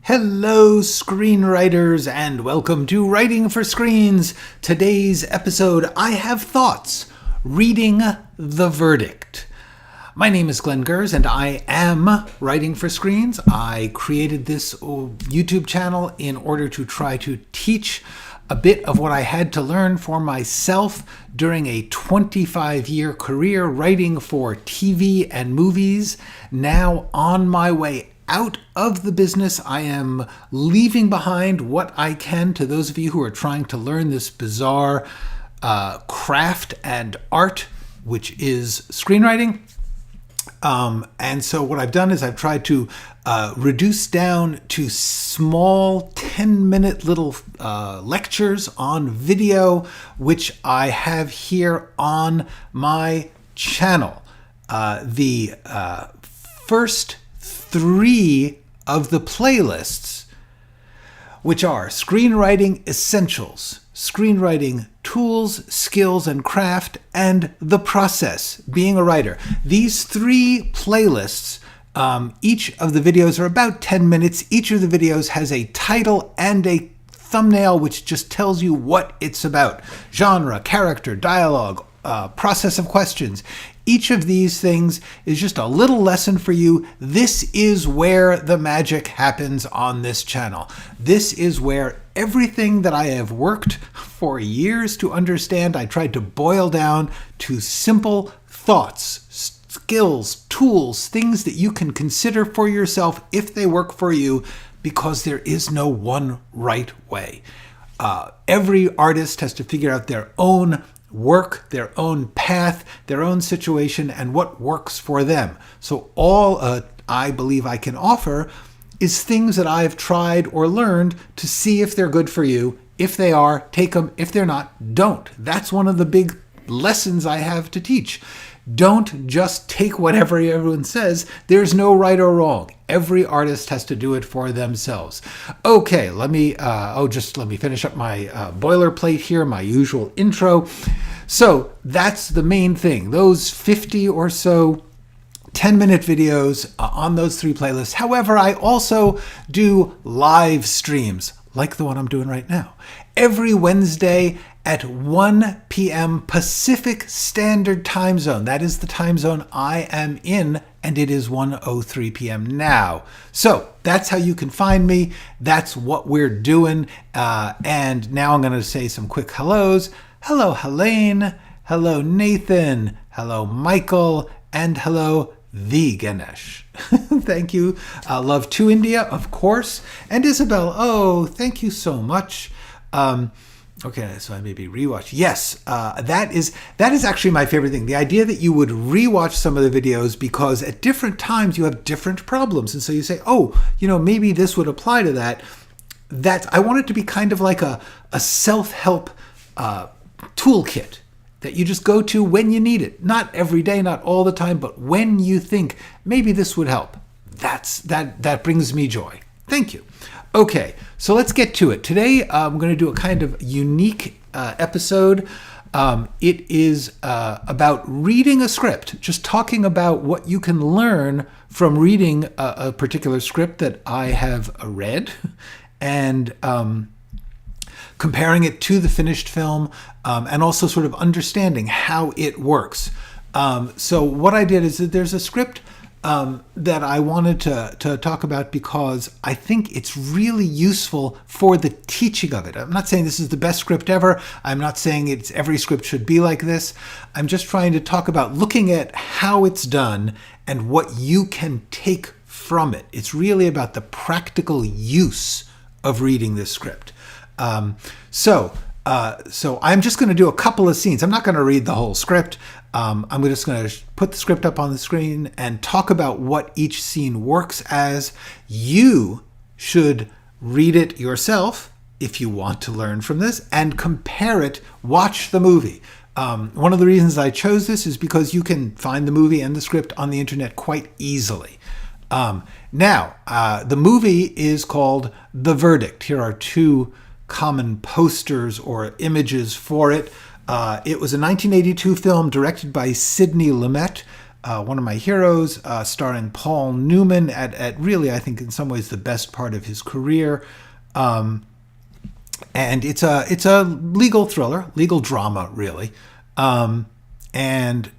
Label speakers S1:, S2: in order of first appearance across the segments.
S1: Hello, screenwriters, and welcome to Writing for Screens. Today's episode, I have thoughts. Reading the verdict. My name is Glenn Gers, and I am Writing for Screens. I created this YouTube channel in order to try to teach a bit of what I had to learn for myself during a 25-year career writing for TV and movies. Now on my way out of the business, I am leaving behind what I can to those of you who are trying to learn this bizarre craft and art, which is screenwriting. And so what I've done is I've tried to reduce down to small 10-minute little lectures on video, which I have here on my channel. The first three of the playlists, which are Screenwriting Essentials, Screenwriting Tools, Skills, and Craft, and The Process, Being a Writer. These three playlists, each of the videos are about 10 minutes. Each of the videos has a title and a thumbnail which just tells you what it's about. Genre, character, dialogue, process of questions. Each of these things is just a little lesson for you. This is where the magic happens on this channel. This is where everything that I have worked for years to understand, I tried to boil down to simple thoughts, skills, tools, things that you can consider for yourself if they work for you, because there is no one right way. Every artist has to figure out their own work, their own path, their own situation, and what works for them. So all I believe I can offer is things that I've tried or learned to see if they're good for you. If they are, take them. If they're not, don't. That's one of the big lessons I have to teach. Don't just take whatever everyone says. There's no right or wrong. Every artist has to do it for themselves. Okay, let me finish up my boilerplate here, my usual intro. So that's the main thing. Those 50 or so 10-minute videos on those three playlists. However, I also do live streams like the one I'm doing right now. Every Wednesday at 1 p.m. Pacific Standard Time Zone. That is the time zone I am in, and it is 1:03 p.m. now. So that's how you can find me. That's what we're doing. And now I'm going to say some quick hellos. Hello, Helene. Hello, Nathan. Hello, Michael. And hello, the Ganesh. Thank you. Love to India, of course. And Isabel, oh, thank you so much. Okay, so I maybe rewatch. Yes, that is actually my favorite thing. The idea that you would rewatch some of the videos because at different times you have different problems. And so you say, oh, maybe this would apply to that. I want it to be kind of like a self-help toolkit that you just go to when you need it. Not every day, not all the time, but when you think maybe this would help. That brings me joy. Thank you. Okay, so let's get to it. Today, I'm going to do a kind of unique episode. It is about reading a script, just talking about what you can learn from reading a particular script that I have read, and comparing it to the finished film, and also sort of understanding how it works. So what I did is that there's a script that I wanted to talk about because I think it's really useful for the teaching of it. I'm not saying this is the best script ever. I'm not saying every script should be like this. I'm just trying to talk about looking at how it's done and what you can take from it. It's really about the practical use of reading this script. So I'm just going to do a couple of scenes. I'm not going to read the whole script. I'm just going to put the script up on the screen and talk about what each scene works as. You should read it yourself if you want to learn from this and compare it. Watch the movie. One of the reasons I chose this is because you can find the movie and the script on the internet quite easily. Now, the movie is called The Verdict. Here are two common posters or images for it. It was a 1982 film directed by Sidney Lumet, one of my heroes, starring Paul Newman at really, I think, in some ways, the best part of his career. And it's a legal thriller, legal drama, really. And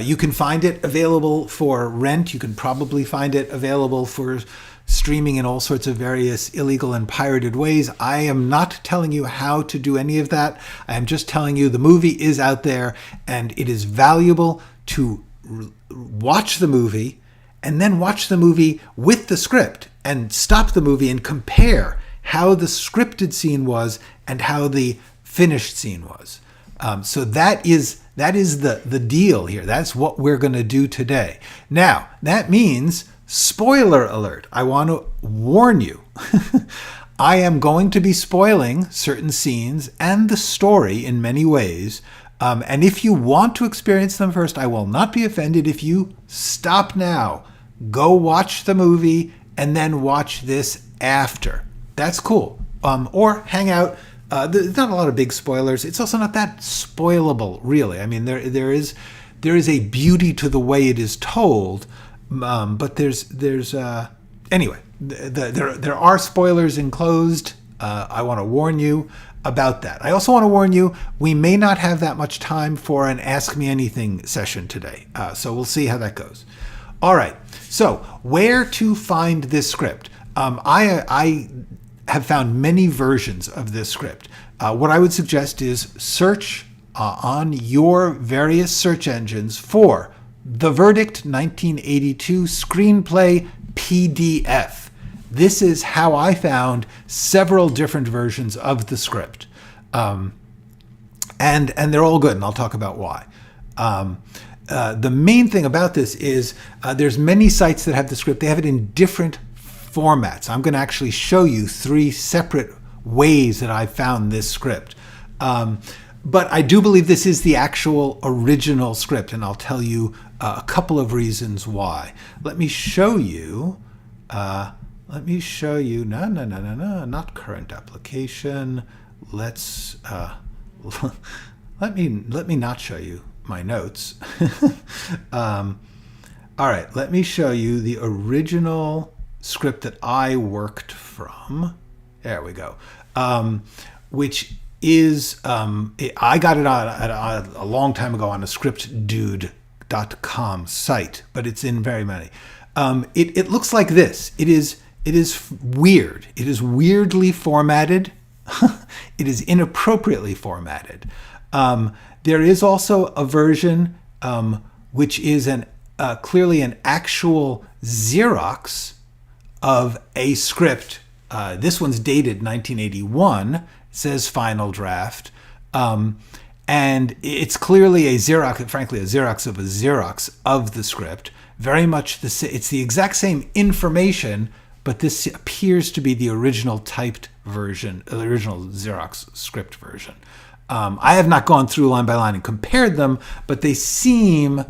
S1: you can find it available for rent. You can probably find it available for streaming in all sorts of various illegal and pirated ways. I am not telling you how to do any of that. I am just telling you the movie is out there, and it is valuable to watch the movie and then watch the movie with the script and stop the movie and compare how the scripted scene was and how the finished scene was. So that is the deal here. That's what we're going to do today. Now, that means, spoiler alert, I want to warn you. I am going to be spoiling certain scenes and the story in many ways. And if you want to experience them first, I will not be offended if you stop now, go watch the movie, and then watch this after. That's cool. Or hang out. There's not a lot of big spoilers. It's also not that spoilable, really. I mean, there is a beauty to the way it is told, but there's anyway. There are spoilers enclosed. I want to warn you about that. I also want to warn you, we may not have that much time for an Ask Me Anything session today. So we'll see how that goes. All right. So where to find this script? I have found many versions of this script. What I would suggest is search on your various search engines for The Verdict 1982 Screenplay PDF. This is how I found several different versions of the script. And they're all good, and I'll talk about why. The main thing about this is there's many sites that have the script. They have it in different formats. I'm going to actually show you 3 separate ways that I found this script. But I do believe this is the actual original script, and I'll tell you a couple of reasons why. Let me show you. No, not current application. Let's let me not show you my notes. All right, let me show you the original script that I worked from. There we go. Which is I got it on a long time ago on a scriptdude.com site, but it's in very many. It looks like this. It is weird. It is weirdly formatted. It is inappropriately formatted. There is also a version which is clearly an actual Xerox of a script. This one's dated 1981. It says final draft. And it's clearly a Xerox, frankly, a Xerox of a Xerox of the script. Very much it's the exact same information, but this appears to be the original typed version, the original Xerox script version. I have not gone through line by line and compared them, but they seem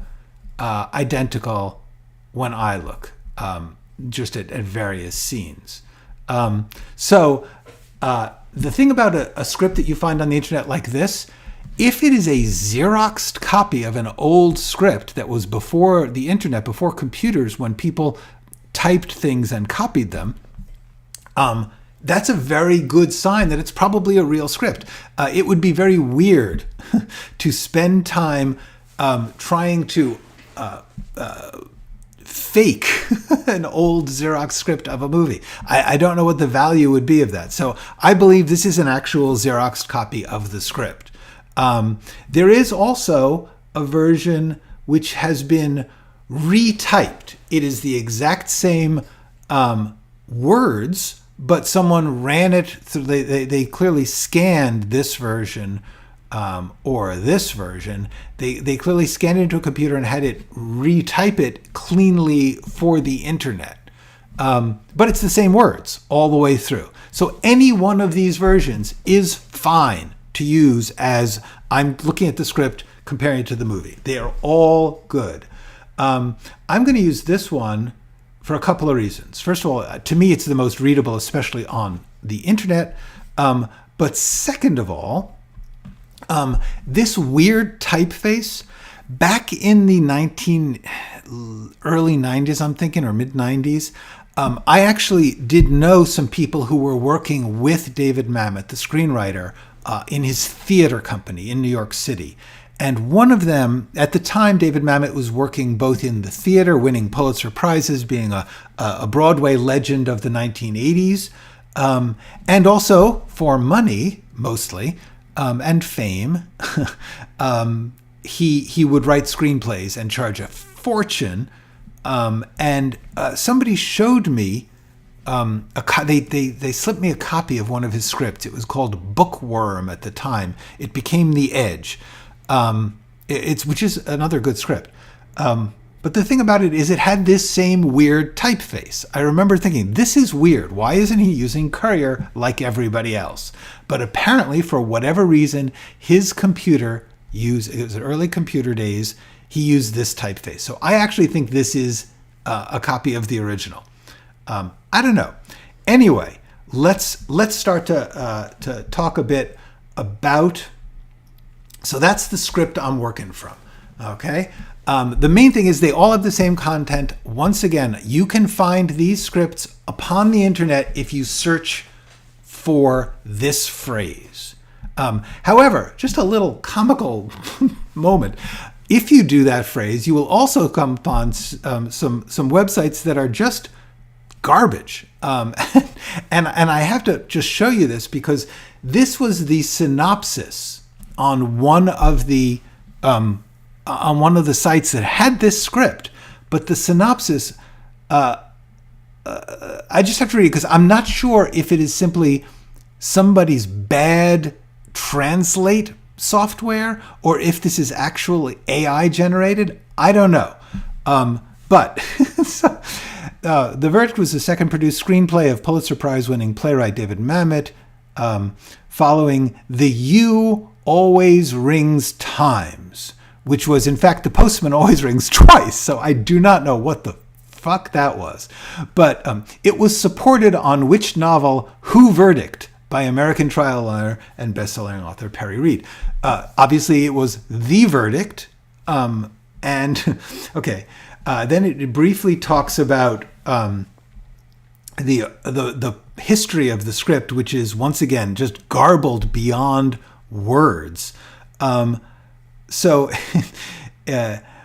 S1: identical when I look, just at various scenes. So the thing about a script that you find on the internet like this, if it is a Xeroxed copy of an old script that was before the internet, before computers, when people typed things and copied them, that's a very good sign that it's probably a real script. It would be very weird to spend time trying to fake an old Xerox script of a movie. I don't know what the value would be of that. So I believe this is an actual Xerox copy of the script. There is also a version which has been retyped. It is the exact same words, but someone ran it through. They clearly scanned this version or this version. They clearly scanned it into a computer and had it retype it cleanly for the internet. But it's the same words all the way through. So any one of these versions is fine to use as I'm looking at the script, comparing it to the movie. They are all good. I'm going to use this one for a couple of reasons. First of all, to me, it's the most readable, especially on the internet. But second of all, this weird typeface, back in the early 90s, I'm thinking, or mid 90s. I actually did know some people who were working with David Mamet, the screenwriter, in his theater company in New York City. And one of them, at the time, David Mamet was working both in the theater, winning Pulitzer Prizes, being a Broadway legend of the 1980s, and also for money, mostly, and fame. He would write screenplays and charge a fortune. And somebody showed me, they slipped me a copy of one of his scripts. It was called Bookworm at the time. It became The Edge, which is another good script. But the thing about it is it had this same weird typeface. I remember thinking, this is weird. Why isn't he using Courier like everybody else? But apparently, for whatever reason, his computer it was early computer days, he used this typeface. So I actually think this is a copy of the original. I don't know. Anyway, let's start to talk a bit about. So that's the script I'm working from. Okay. The main thing is they all have the same content. Once again, you can find these scripts upon the internet if you search for this phrase. However, just a little comical moment. If you do that phrase, you will also come upon some websites that are just garbage. And I have to just show you this because this was the synopsis on one of the sites that had this script. But the synopsis, I just have to read it because I'm not sure if it is simply somebody's bad translate software or if this is actually AI generated. I don't know. But so, The Verdict was the second produced screenplay of Pulitzer Prize winning playwright David Mamet, following The U Always Rings Times, which was in fact The Postman Always Rings Twice. So I do not know what the fuck that was. But it was supported on which novel Who Verdict by American trial lawyer and best-selling author Perry Reed. Obviously, it was The Verdict. And okay, then it briefly talks about the history of the script, which is once again just garbled beyond words. So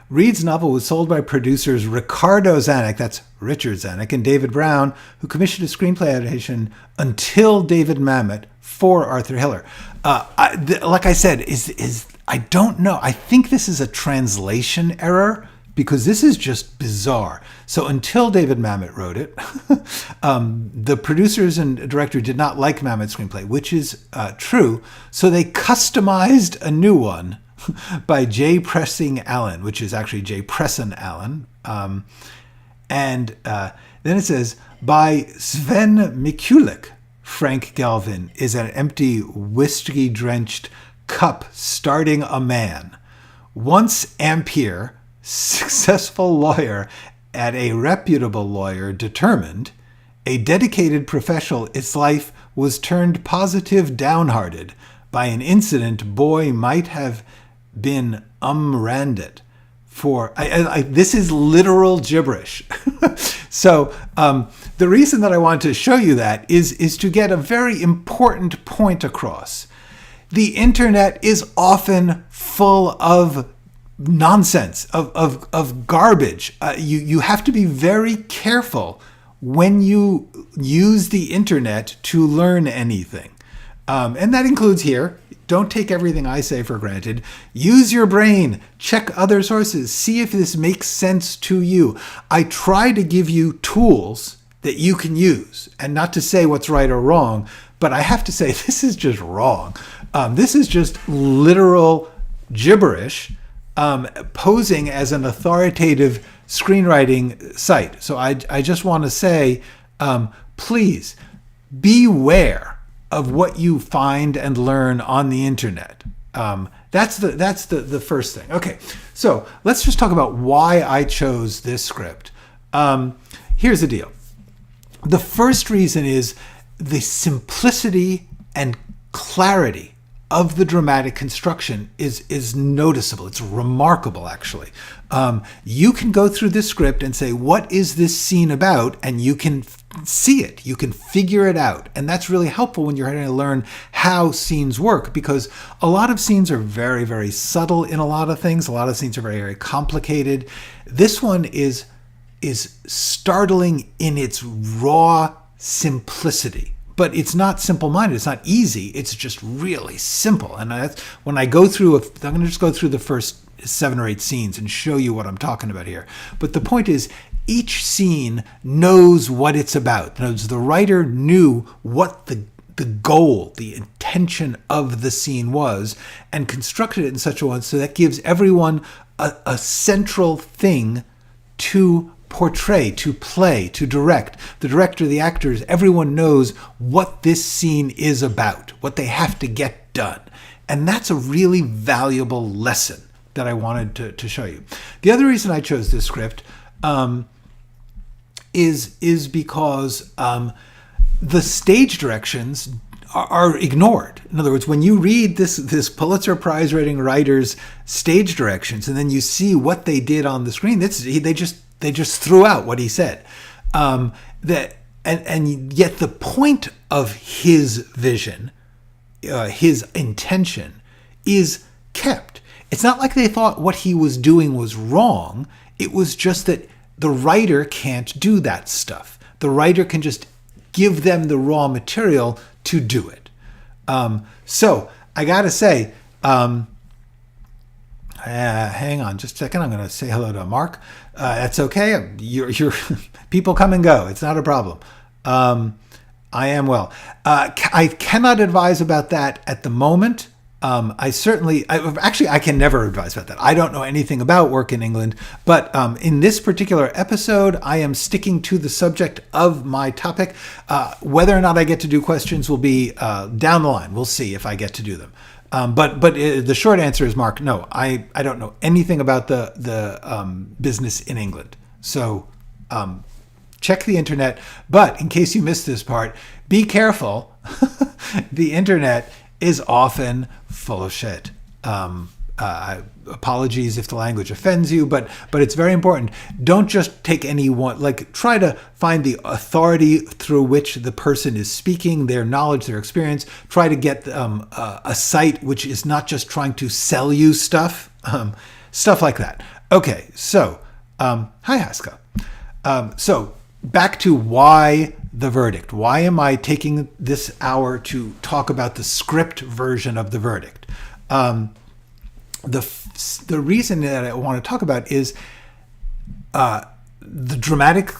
S1: Reed's novel was sold by producers Ricardo Zanuck, that's Richard Zanuck, and David Brown, who commissioned a screenplay adaptation until David Mamet for Arthur Hiller. Like I said, I don't know. I think this is a translation error because this is just bizarre. So until David Mamet wrote it, the producers and director did not like Mamet's screenplay, which is true. So they customized a new one by J. Pressing Allen, which is actually J. Presson Allen. And then it says, by Sven Mikulik, Frank Galvin is an empty, whiskey-drenched cup starting a man. Once Ampere, successful lawyer at a reputable lawyer, determined, a dedicated professional, its life was turned positive downhearted by an incident boy might have been umranded. For this is literal gibberish. So the reason that I want to show you that is to get a very important point across. The internet is often full of nonsense, of garbage. You have to be very careful when you use the internet to learn anything. And that includes here. Don't take everything I say for granted. Use your brain. Check other sources. See if this makes sense to you. I try to give you tools that you can use and not to say what's right or wrong, but I have to say this is just wrong. This is just literal gibberish posing as an authoritative screenwriting site. So I just want to say, please beware of what you find and learn on the internet. That's the first thing. Okay, so let's just talk about why I chose this script. Here's the deal. The first reason is the simplicity and clarity of the dramatic construction is noticeable. It's remarkable, actually. You can go through this script and say, what is this scene about? And you can see it. You can figure it out. And that's really helpful when you're trying to learn how scenes work, because a lot of scenes are very, very subtle in a lot of things. A lot of scenes are very, very complicated. This one is startling in its raw simplicity. But it's not simple-minded. It's not easy. It's just really simple. And when I go through, I'm going to just go through the first 7 or 8 scenes and show you what I'm talking about here. But the point is, each scene knows what it's about. In other words, the writer knew what the goal, the intention of the scene was, and constructed it in such a way so that gives everyone a central thing to portray, to play, to direct. The director, the actors, everyone knows what this scene is about, what they have to get done. And that's a really valuable lesson that I wanted to show you. The other reason I chose this script is because the stage directions are ignored. In other words, when you read this Pulitzer Prize winning writer's stage directions and then you see what they did on the screen, they just threw out what he said. And yet the point of his vision, his intention, is kept. It's not like they thought what he was doing was wrong. It was just that the writer can't do that stuff. The writer can just give them the raw material to do it. So I gotta say, hang on just a second. I'm going to say hello to Mark. That's okay. You're people come and go. It's not a problem. I am well. I cannot advise about that at the moment. I can never advise about that. I don't know anything about work in England, but in this particular episode, I am sticking to the subject of my topic. Whether or not I get to do questions will be down the line. We'll see if I get to do them. But the short answer is, Mark, no, I don't know anything about the business in England. So check the internet. But in case you missed this part, be careful. The internet is often full of shit. Apologies if the language offends you, but it's very important. Don't just take any one, try to find the authority through which the person is speaking, their knowledge, their experience. Try to get a site which is not just trying to sell you stuff, stuff like that. Okay, so, hi Haska. So back to why the verdict. Why am I taking this hour to talk about the script version of the verdict? The reason that I want to talk about is the dramatic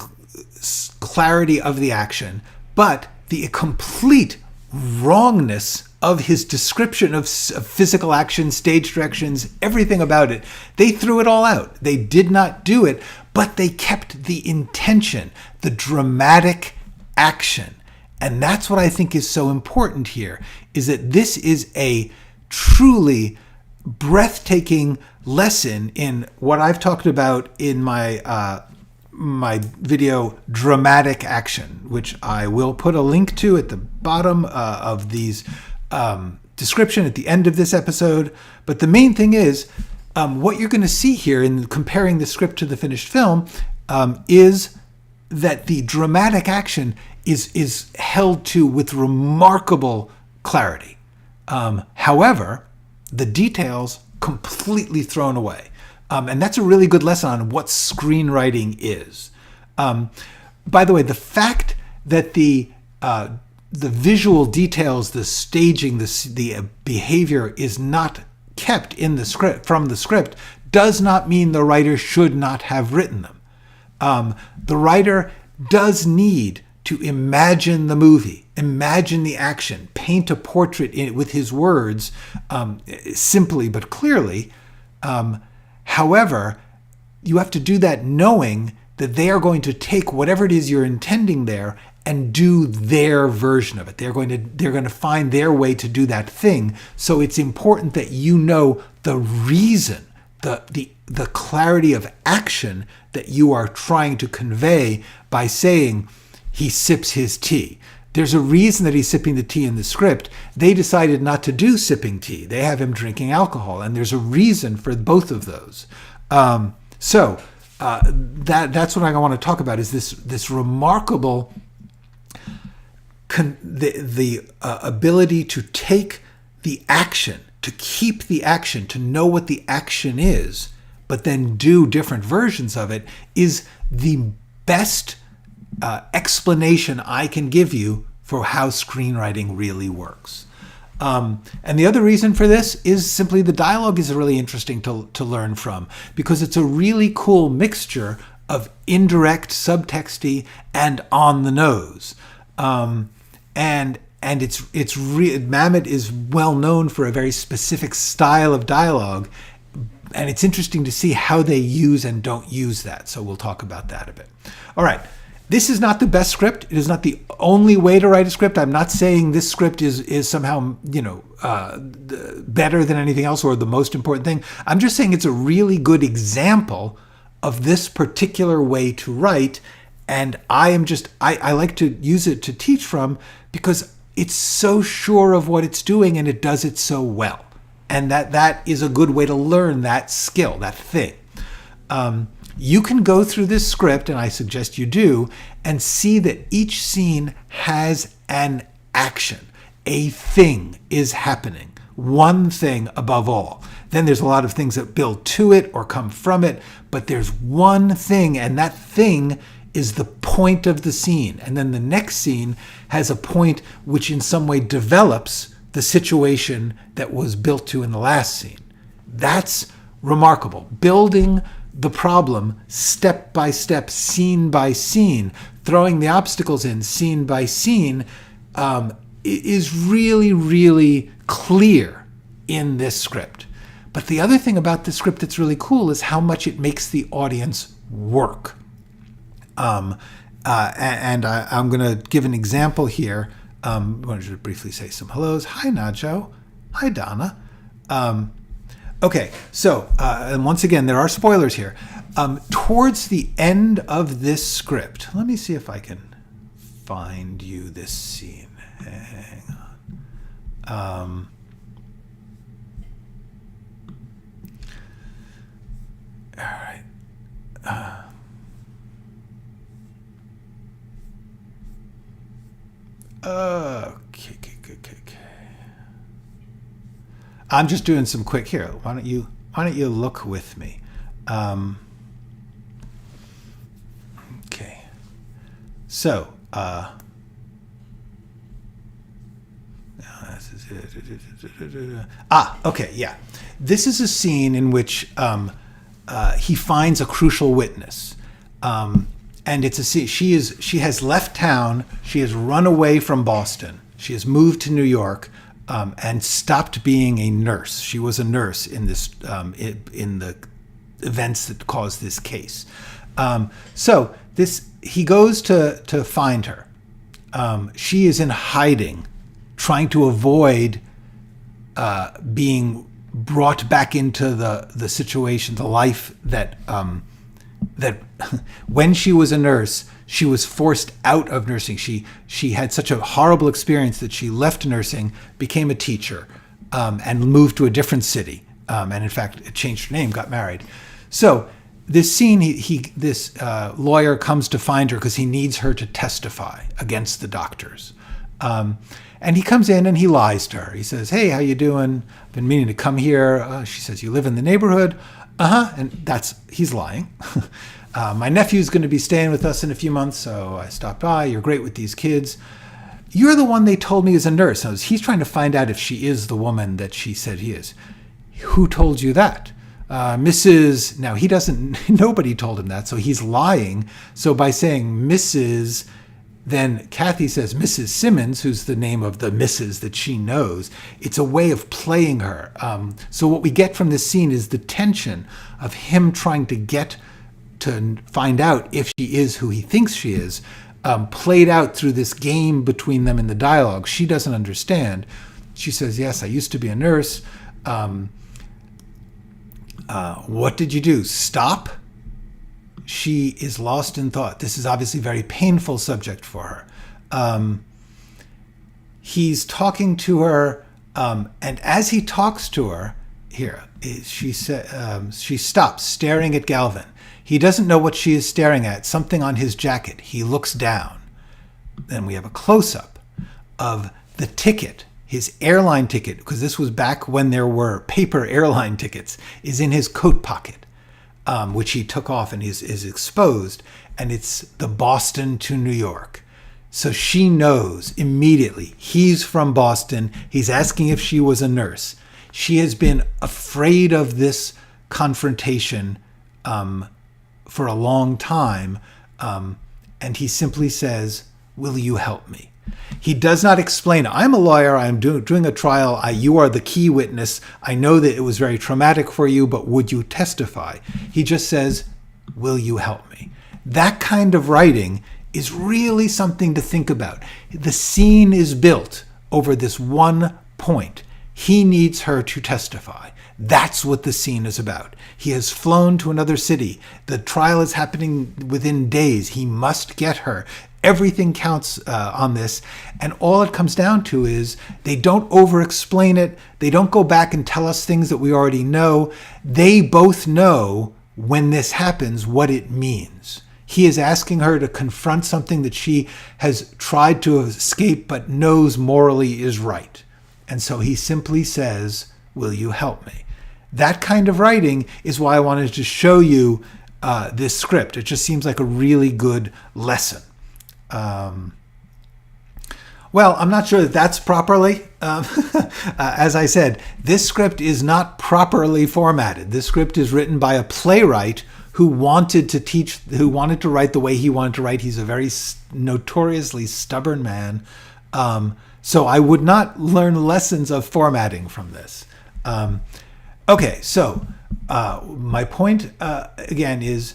S1: clarity of the action, but the complete wrongness of his description of physical action, stage directions, everything about it. They threw it all out. They did not do it, but they kept the intention, the dramatic action. And that's what I think is so important here, is that this is a truly breathtaking lesson in what I've talked about in my my video, Dramatic Action, which I will put a link to at the bottom of these description at the end of this episode. But the main thing is, what you're going to see here in comparing the script to the finished film is that the dramatic action is held to with remarkable clarity. However, the details completely thrown away. And that's a really good lesson on what screenwriting is. By the way, the fact that the visual details, the staging, the behavior is not kept in the script from the script does not mean the writer should not have written them. The writer does need to imagine the movie, imagine the action, paint a portrait with his words, simply but clearly. However, you have to do that knowing that they are going to take whatever it is you're intending there and do their version of it. They're going to find their way to do that thing. So it's important that you know the reason, the clarity of action that you are trying to convey by saying he sips his tea. there's a reason that he's sipping the tea in the script. They decided not to do sipping tea. They have him drinking alcohol, and there's a reason for both of those. That's what I want to talk about, is this remarkable ability to take the action, to keep the action, to know what the action is, but then do different versions of it, is the best explanation I can give you for how screenwriting really works. And the other reason for this is simply the dialogue is really interesting to learn from, because it's a really cool mixture of indirect, subtexty, and on the nose. And Mamet is well known for a very specific style of dialogue, and it's interesting to see how they use and don't use that. So we'll talk about that a bit. All right. This is not the best script. It is not the only way to write a script. I'm not saying this script is somehow, better than anything else or the most important thing. I'm just saying it's a really good example of this particular way to write. And I like to use it to teach from, because it's so sure of what it's doing and it does it so well. And that is a good way to learn that skill, that thing. You can go through this script, and I suggest you do, and see that each scene has an action. A thing is happening. One thing above all. Then there's a lot of things that build to it or come from it, but there's one thing, and that thing is the point of the scene. And then the next scene has a point which in some way develops the situation that was built to in the last scene. That's remarkable. Building the problem step by step, scene by scene, throwing the obstacles in scene by scene, is really, really clear in this script. But the other thing about this script that's really cool is how much it makes the audience work. I'm going to give an example here. I wanted to briefly say some hellos. Hi, Najo. Hi, Donna. Okay, so, and once again, there are spoilers here. Towards the end of this script, let me see if I can find you this scene. Hang on. All right. Okay. I'm just doing some quick here. Why don't you look with me? Okay. So, okay, yeah. This is a scene in which he finds a crucial witness. And it's a scene. She has left town. She has run away from Boston. She has moved to New York. And stopped being a nurse. She was a nurse in this in the events that caused this case. So he goes to find her. She is in hiding, trying to avoid being brought back into the situation, the life that when she was a nurse, she was forced out of nursing. She had such a horrible experience that she left nursing, became a teacher, and moved to a different city. And in fact, changed her name, got married. So this scene, this lawyer comes to find her because he needs her to testify against the doctors. And he comes in and he lies to her. He says, "Hey, how you doing? I've been meaning to come here." She says, "You live in the neighborhood?" And he's lying. My nephew's going to be staying with us in a few months, so I stopped by. You're great with these kids. You're the one they told me is a nurse. He's trying to find out if she is the woman that she said he is. Who told you that? Mrs. Now, he doesn't, nobody told him that, so he's lying. So by saying Mrs., then Kathy says Mrs. Simmons, who's the name of the Mrs. that she knows. It's a way of playing her. So what we get from this scene is the tension of him trying to find out if she is who he thinks she is, played out through this game between them in the dialogue. She doesn't understand. She says, "Yes, I used to be a nurse. What did you do? Stop?" She is lost in thought. This is obviously a very painful subject for her. he's talking to her, and as he talks to her, she stops staring at Galvin. He doesn't know what she is staring at, something on his jacket. He looks down. Then we have a close-up of the ticket, his airline ticket, because this was back when there were paper airline tickets, is in his coat pocket, which he took off and is exposed, and it's the Boston to New York. So she knows immediately he's from Boston. He's asking if she was a nurse. She has been afraid of this confrontation for a long time, and he simply says, "Will you help me?" He does not explain, "I'm a lawyer, I'm doing a trial, you are the key witness, I know that it was very traumatic for you, but would you testify?" He just says, "Will you help me?" That kind of writing is really something to think about. The scene is built over this one point. He needs her to testify. That's what the scene is about. He has flown to another city. The trial is happening within days. He must get her. Everything counts on this. And all it comes down to is they don't over-explain it. They don't go back and tell us things that we already know. They both know when this happens what it means. He is asking her to confront something that she has tried to escape but knows morally is right. And so he simply says, "Will you help me?" That kind of writing is why I wanted to show you this script. It just seems like a really good lesson. Well, I'm not sure that that's properly. As I said, this script is not properly formatted. This script is written by a playwright who wanted to write the way he wanted to write. He's a very notoriously stubborn man. So I would not learn lessons of formatting from this. Okay, so my point again is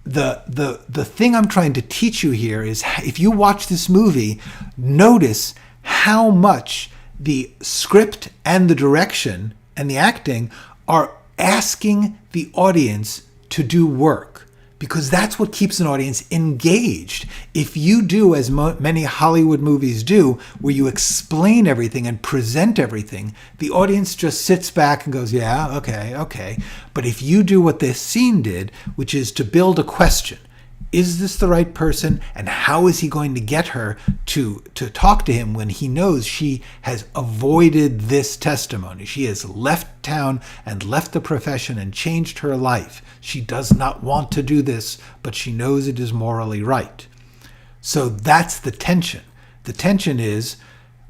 S1: the thing I'm trying to teach you here is, if you watch this movie, notice how much the script and the direction and the acting are asking the audience to do work, because that's what keeps an audience engaged. If you do, as many Hollywood movies do, where you explain everything and present everything, the audience just sits back and goes, "Yeah, okay." But if you do what this scene did, which is to build a question, is this the right person? And how is he going to get her to talk to him when he knows she has avoided this testimony? She has left town and left the profession and changed her life. She does not want to do this, but she knows it is morally right. So that's the tension. The tension is,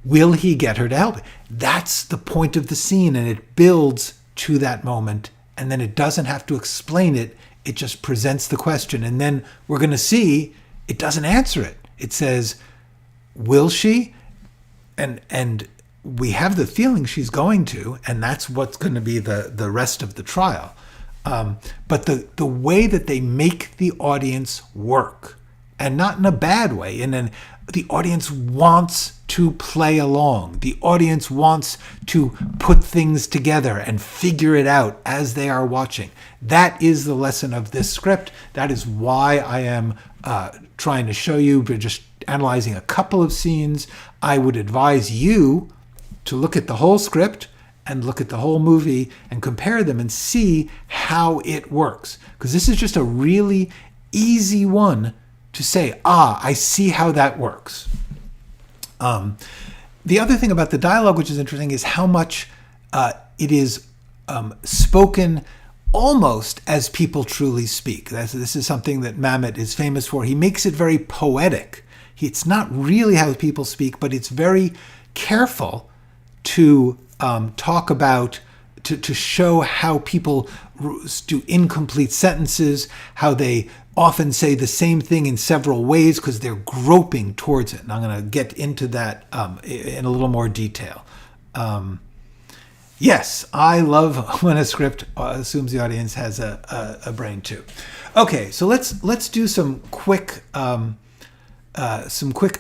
S1: will he get her to help? That's the point of the scene, and it builds to that moment, and then it doesn't have to explain it. It just presents the question, and then we're going to see it doesn't answer it. It says, will she? And we have the feeling she's going to, and that's what's going to be the rest of the trial. But the way that they make the audience work, and not in a bad way, and then the audience wants to play along. The audience wants to put things together and figure it out as they are watching. That is the lesson of this script. That is why I am trying to show you, but just analyzing a couple of scenes. I would advise you to look at the whole script and look at the whole movie and compare them and see how it works. Because this is just a really easy one to say, I see how that works. The other thing about the dialogue, which is interesting, is how much it is spoken almost as people truly speak. This is something that Mamet is famous for. He makes it very poetic. It's not really how people speak, but it's very careful to talk about, to show how people do incomplete sentences, how they often say the same thing in several ways because they're groping towards it. And I'm going to get into that in a little more detail. Yes, I love when a script assumes the audience has a brain too. Okay, so let's do some quick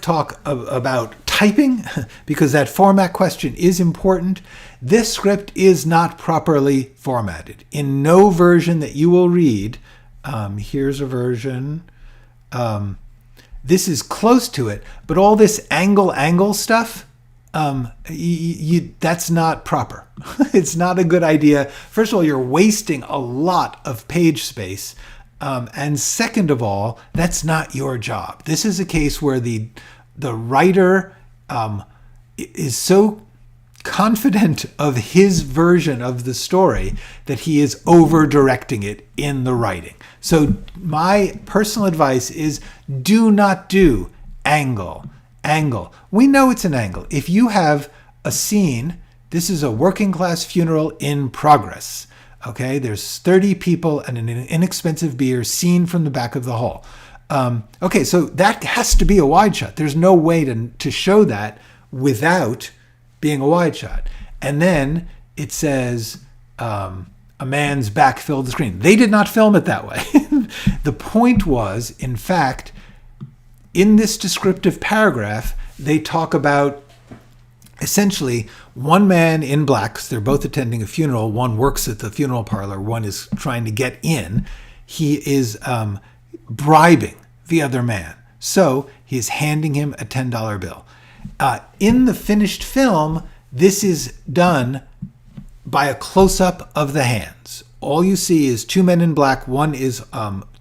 S1: talk about typing, because that format question is important. This script is not properly formatted. In no version that you will read, here's a version. This is close to it, but all this angle stuff, that's not proper. It's not a good idea. First of all, you're wasting a lot of page space. And second of all, that's not your job. This is a case where the writer is so confident of his version of the story that he is over directing it in the writing. So my personal advice is do not do angle. We know it's an angle. If you have a scene, this is a working class funeral in progress. Okay, there's 30 people and an inexpensive beer seen from the back of the hall. Okay, so that has to be a wide shot. There's no way to show that without being a wide shot. And then it says a man's back filled the screen. They did not film it that way. The point was, in fact, in this descriptive paragraph, they talk about essentially one man in black, because they're both attending a funeral. One works at the funeral parlor. One is trying to get in. He is bribing the other man. So he is handing him a $10 bill. In the finished film, this is done by a close-up of the hands. All you see is two men in black. One is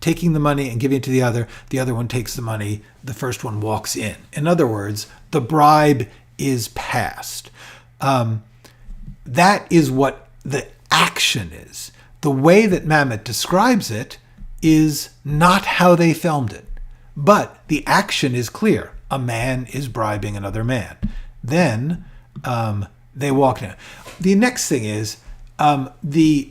S1: taking the money and giving it to the other. The other one takes the money. The first one walks in. In other words, the bribe is passed. That is what the action is. The way that Mamet describes it is not how they filmed it. But the action is clear. A man is bribing another man. Then they walk in. The next thing is the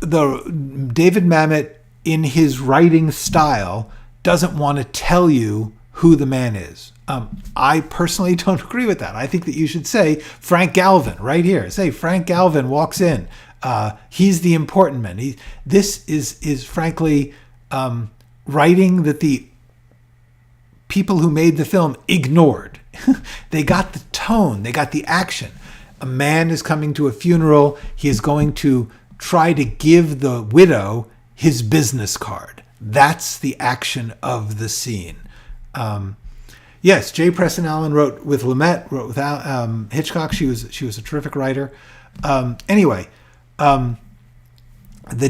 S1: David Mamet, in his writing style, doesn't want to tell you who the man is. I personally don't agree with that. I think that you should say Frank Galvin right here. Say Frank Galvin walks in. He's the important man. This is frankly writing that the people who made the film ignored. They got the tone. They got the action. A man is coming to a funeral. He is going to try to give the widow his business card. That's the action of the scene. Yes, J. Preston Allen wrote with Mamet, wrote with Hitchcock. She was a terrific writer. Anyway, the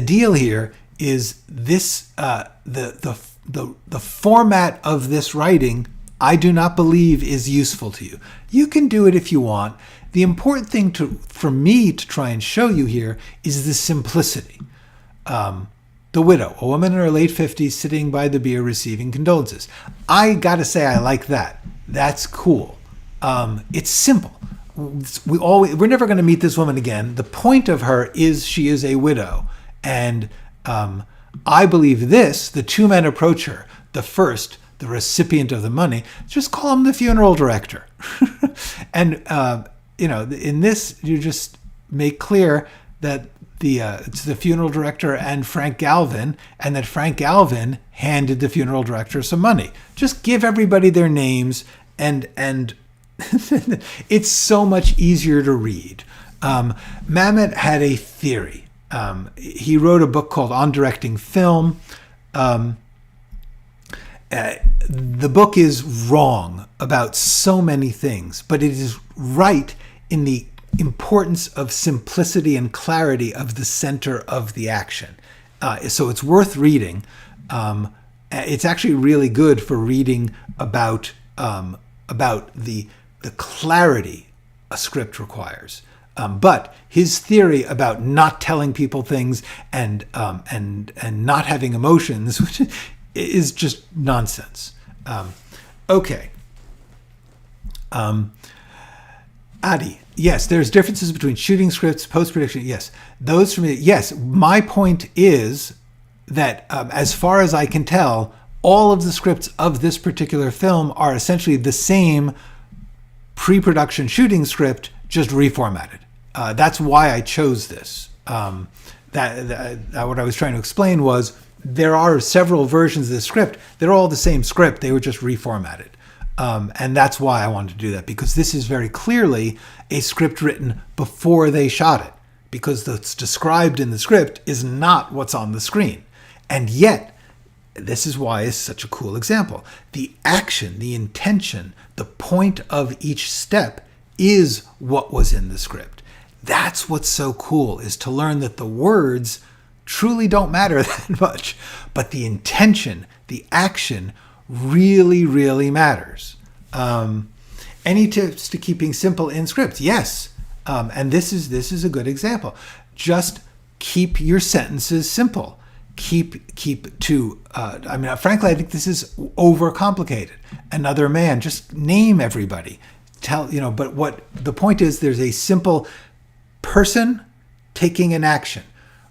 S1: deal here is this: the format of this writing, I do not believe is useful to you. You can do it if you want. The important thing for me to try and show you here is the simplicity. The widow, a woman in her late 50s sitting by the beer receiving condolences. I gotta say I like that. That's cool. It's simple. We're never going to meet this woman again. The point of her is she is a widow. And I believe the two men approach her. The first, the recipient of the money, just call him the funeral director. And, in this, you just make clear that it's the funeral director and Frank Galvin, and that Frank Galvin handed the funeral director some money. Just give everybody their names, and it's so much easier to read. Mamet had a theory. He wrote a book called On Directing Film. The book is wrong about so many things, but it is right in the importance of simplicity and clarity of the center of the action. So it's worth reading. It's actually really good for reading about the clarity a script requires. But his theory about not telling people things and not having emotions, which is just nonsense. Okay. Adi, yes, there's differences between shooting scripts, post-production. Yes, those for me. Yes, my point is that as far as I can tell, all of the scripts of this particular film are essentially the same pre-production shooting script, just reformatted. That's why I chose this. That what I was trying to explain was there are several versions of the script. They're all the same script. They were just reformatted. And that's why I wanted to do that, because this is very clearly a script written before they shot it, because what's described in the script is not what's on the screen. And yet, this is why it's such a cool example. The action, the intention, the point of each step is what was in the script. That's what's so cool, is to learn that the words truly don't matter that much, but the intention, the action really, really matters. Any tips to keeping simple in script? Yes. And this is a good example. Just keep your sentences simple. Keep to, frankly, I think this is overcomplicated. Another man, just name everybody. But what the point is, there's a simple person taking an action,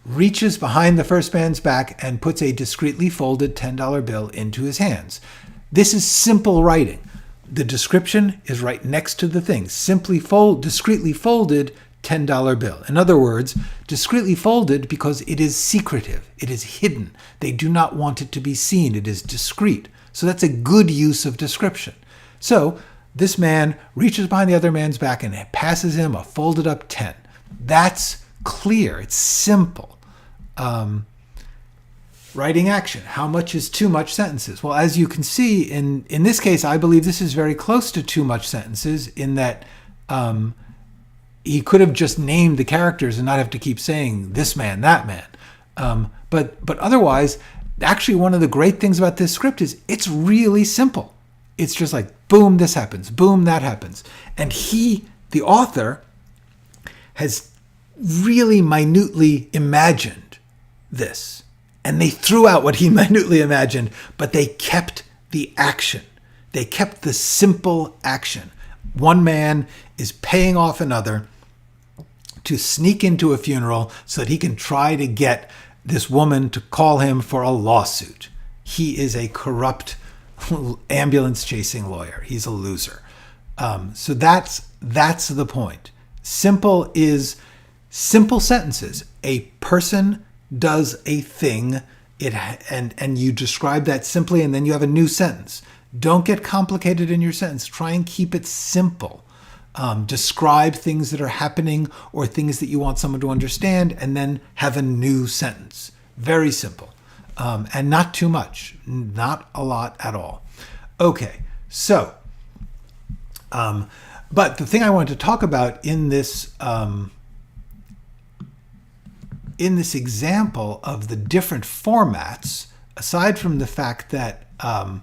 S1: reaches behind the first man's back and puts a discreetly folded $10 bill into his hands. This is simple writing. The description is right next to the thing. Discreetly folded $10 bill. In other words, discreetly folded because it is secretive. It is hidden. They do not want it to be seen. It is discreet. So that's a good use of description. So this man reaches behind the other man's back and passes him a folded up 10. That's clear. It's simple. Writing action. How much is too much sentences? Well, as you can see, in this case, I believe this is very close to too much sentences in that he could have just named the characters and not have to keep saying this man, that man. But otherwise, actually, one of the great things about this script is it's really simple. It's just like, boom, this happens, boom, that happens. And the author, has really minutely imagined this. And they threw out what he minutely imagined, but they kept the action. They kept the simple action. One man is paying off another to sneak into a funeral so that he can try to get this woman to call him for a lawsuit. He is a corrupt ambulance chasing lawyer. He's a loser. So that's the point. Simple is simple sentences. A person does a thing, and you describe that simply, and then you have a new sentence. Don't get complicated in your sentence. Try and keep it simple. Describe things that are happening or things that you want someone to understand, and then have a new sentence. Very simple. And not too much. Not a lot at all. Okay, so, but the thing I wanted to talk about in this example of the different formats, aside from the fact that I'll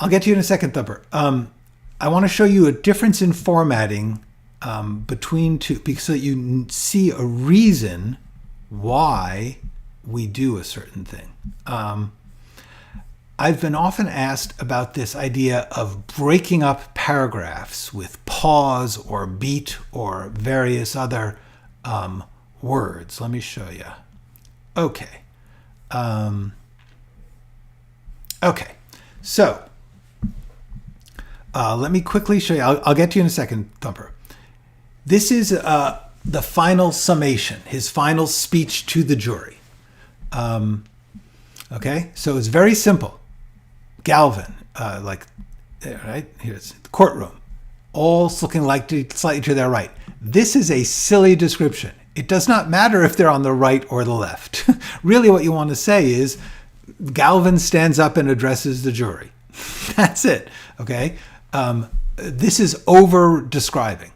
S1: get to you in a second, Thumper. I want to show you a difference in formatting between two, because so that you see a reason why we do a certain thing. I've been often asked about this idea of breaking up paragraphs with pause or beat or various other words. Let me show you. Okay. Okay. So let me quickly show you. I'll get to you in a second, Thumper. This is the final summation, his final speech to the jury. Okay, so it's very simple. Galvin, right here's the courtroom, all looking slightly to their right. This is a silly description. It does not matter if they're on the right or the left. Really, what you want to say is Galvin stands up and addresses the jury. That's it. Okay, this is over describing,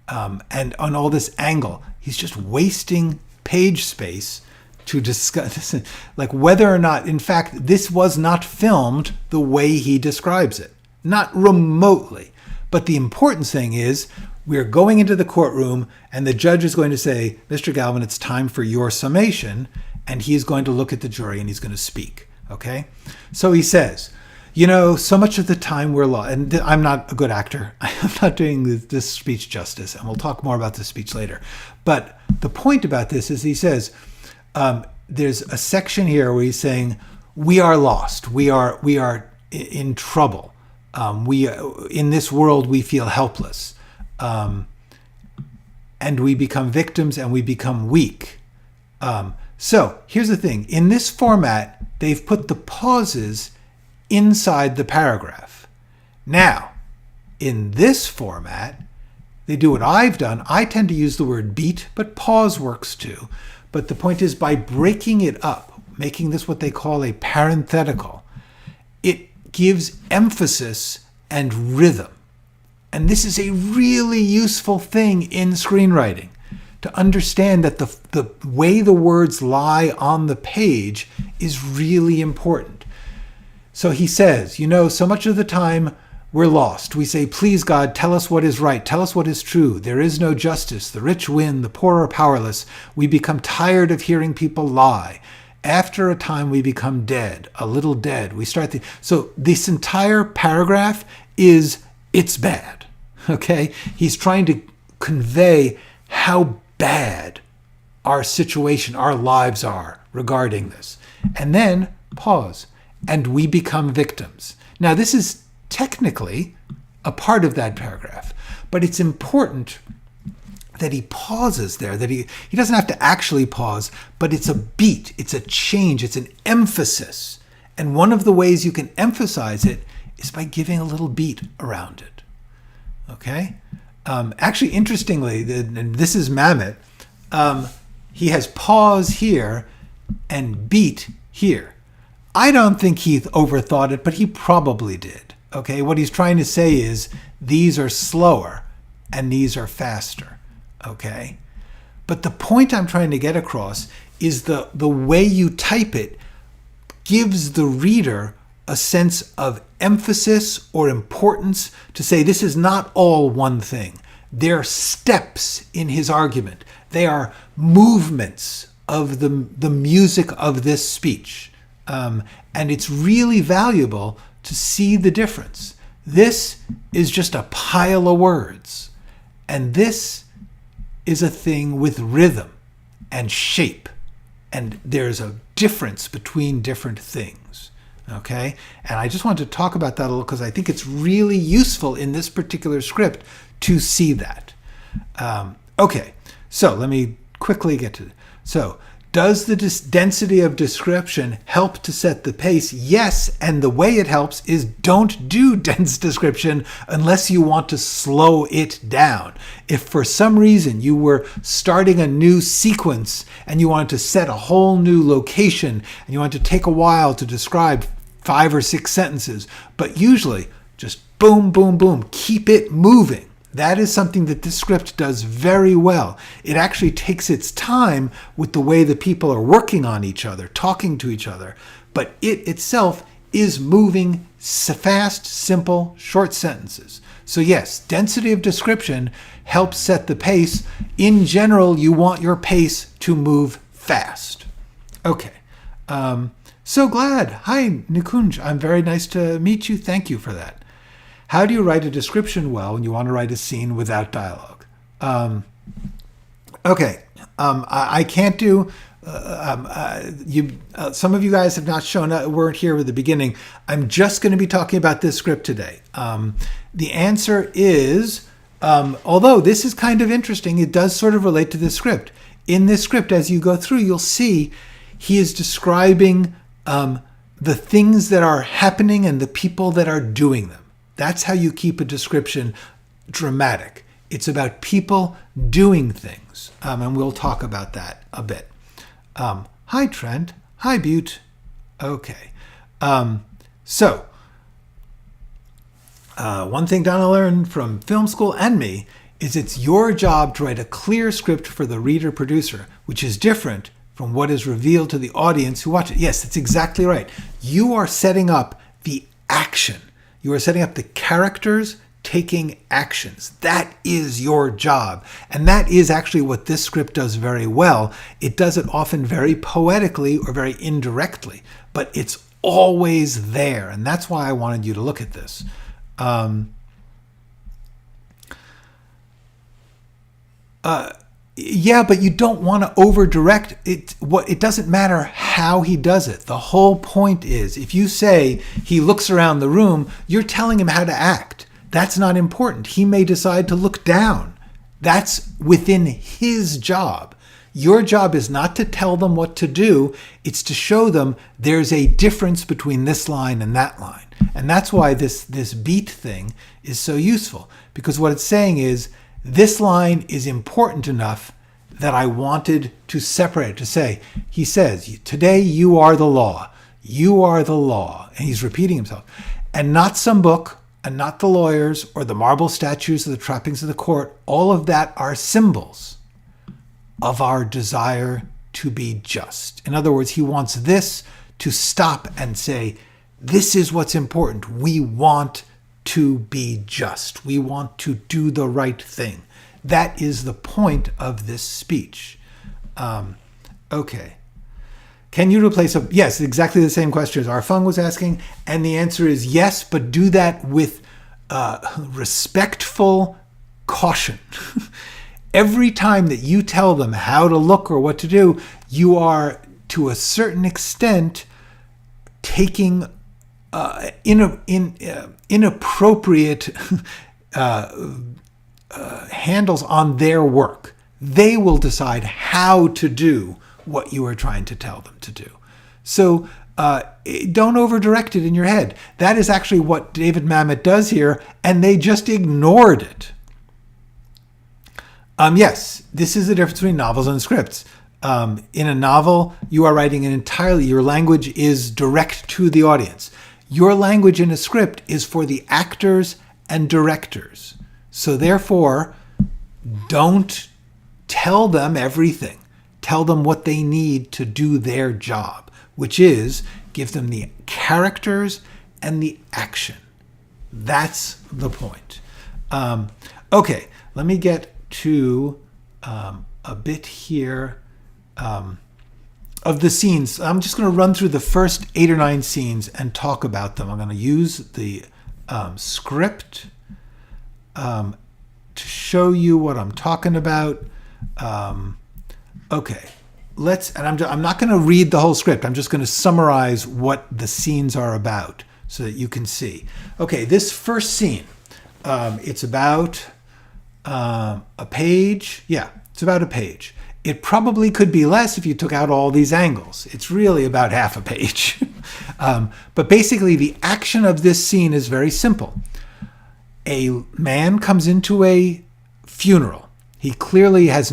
S1: and on all this angle, he's just wasting page space to discuss, like whether or not, in fact, this was not filmed the way he describes it. Not remotely. But the important thing is, we're going into the courtroom and the judge is going to say, Mr. Galvin, it's time for your summation. And he's going to look at the jury and he's going to speak. Okay? So he says, so much of the time we're lost. And I'm not a good actor. I'm not doing this speech justice. And we'll talk more about this speech later. But the point about this is he says, there's a section here where he's saying, we are lost. We are in trouble. In this world, we feel helpless. And we become victims and we become weak. So here's the thing. In this format, they've put the pauses inside the paragraph. Now, in this format, they do what I've done. I tend to use the word beat, but pause works too. But the point is, by breaking it up, making this what they call a parenthetical, it gives emphasis and rhythm. And this is a really useful thing in screenwriting, to understand that the way the words lie on the page is really important. So he says, so much of the time we're lost. We say, please God, tell us what is right. Tell us what is true. There is no justice. The rich win. The poor are powerless. We become tired of hearing people lie. After a time, we become dead, a little dead. So this entire paragraph is, it's bad. Okay? He's trying to convey how bad our situation, our lives are regarding this. And then pause. And we become victims. Now, this is technically a part of that paragraph, but it's important that he pauses there, that he doesn't have to actually pause, but it's a beat, it's a change, it's an emphasis. And one of the ways you can emphasize it is by giving a little beat around it. Okay? Actually, interestingly, and this is Mamet, he has pause here and beat here. I don't think he overthought it, but he probably did. Okay? What he's trying to say is these are slower and these are faster. Okay? But the point I'm trying to get across is the way you type it gives the reader a sense of emphasis or importance to say this is not all one thing. They're steps in his argument. They are movements of the music of this speech. And it's really valuable to see the difference. This is just a pile of words. And this is a thing with rhythm and shape. And there's a difference between different things. Okay? And I just want to talk about that a little because I think it's really useful in this particular script to see that. Okay, so let me quickly get to it. So, does the density of description help to set the pace? Yes, and the way it helps is don't do dense description unless you want to slow it down. If for some reason you were starting a new sequence and you wanted to set a whole new location and you want to take a while to describe 5 or 6 sentences, but usually just boom, boom, boom, keep it moving. That is something that this script does very well. It actually takes its time with the way the people are working on each other, talking to each other, but it itself is moving fast, simple, short sentences. So yes, density of description helps set the pace. In general, you want your pace to move fast. Okay. So glad. Hi, Nikunj. I'm very nice to meet you. Thank you for that. How do you write a description well when you want to write a scene without dialogue? Okay, I can't do. Some of you guys have not weren't here at the beginning. I'm just going to be talking about this script today. The answer is, although this is kind of interesting, it does sort of relate to this script. In this script, as you go through, you'll see he is describing the things that are happening and the people that are doing them. That's how you keep a description dramatic. It's about people doing things. And we'll talk about that a bit. Hi, Trent. Hi, Butte. Okay. So, one thing Donna learned from film school and me is it's your job to write a clear script for the reader-producer, which is different from what is revealed to the audience who watch it. Yes, that's exactly right. You are setting up the action. You are setting up the characters taking actions. That is your job. And that is actually what this script does very well. It does it often very poetically or very indirectly, but it's always there. And that's why I wanted you to look at this. Yeah, but you don't want to over-direct it. It doesn't matter how he does it. The whole point is, if you say he looks around the room, you're telling him how to act. That's not important. He may decide to look down. That's within his job. Your job is not to tell them what to do. It's to show them there's a difference between this line and that line. And that's why this beat thing is so useful. Because what it's saying is, this line is important enough that I wanted to separate it, to say, he says, today you are the law. You are the law. And he's repeating himself. And not some book and not the lawyers or the marble statues or the trappings of the court. All of that are symbols of our desire to be just. In other words, he wants this to stop and say, this is what's important. We want to be just. We want to do the right thing. That is the point of this speech. Okay. Can you replace a... Yes, exactly the same question as Arfung was asking. And the answer is yes, but do that with respectful caution. Every time that you tell them how to look or what to do, you are, to a certain extent, taking inappropriate handles on their work. They will decide how to do what you are trying to tell them to do. So don't over-direct it in your head. That is actually what David Mamet does here, and they just ignored it. Yes, this is the difference between novels and scripts. In a novel, you are writing your language is direct to the audience. Your language in a script is for the actors and directors. So therefore, don't tell them everything. Tell them what they need to do their job, which is give them the characters and the action. That's the point. Okay, let me get to a bit here of the scenes. I'm just going to run through the first 8 or 9 scenes and talk about them. I'm going to use the script to show you what I'm talking about. Okay, I'm not going to read the whole script. I'm just going to summarize what the scenes are about so that you can see. Okay, this first scene, it's about a page. Yeah, it's about a page. It probably could be less if you took out all these angles. It's really about half a page. But basically, the action of this scene is very simple. A man comes into a funeral. He clearly has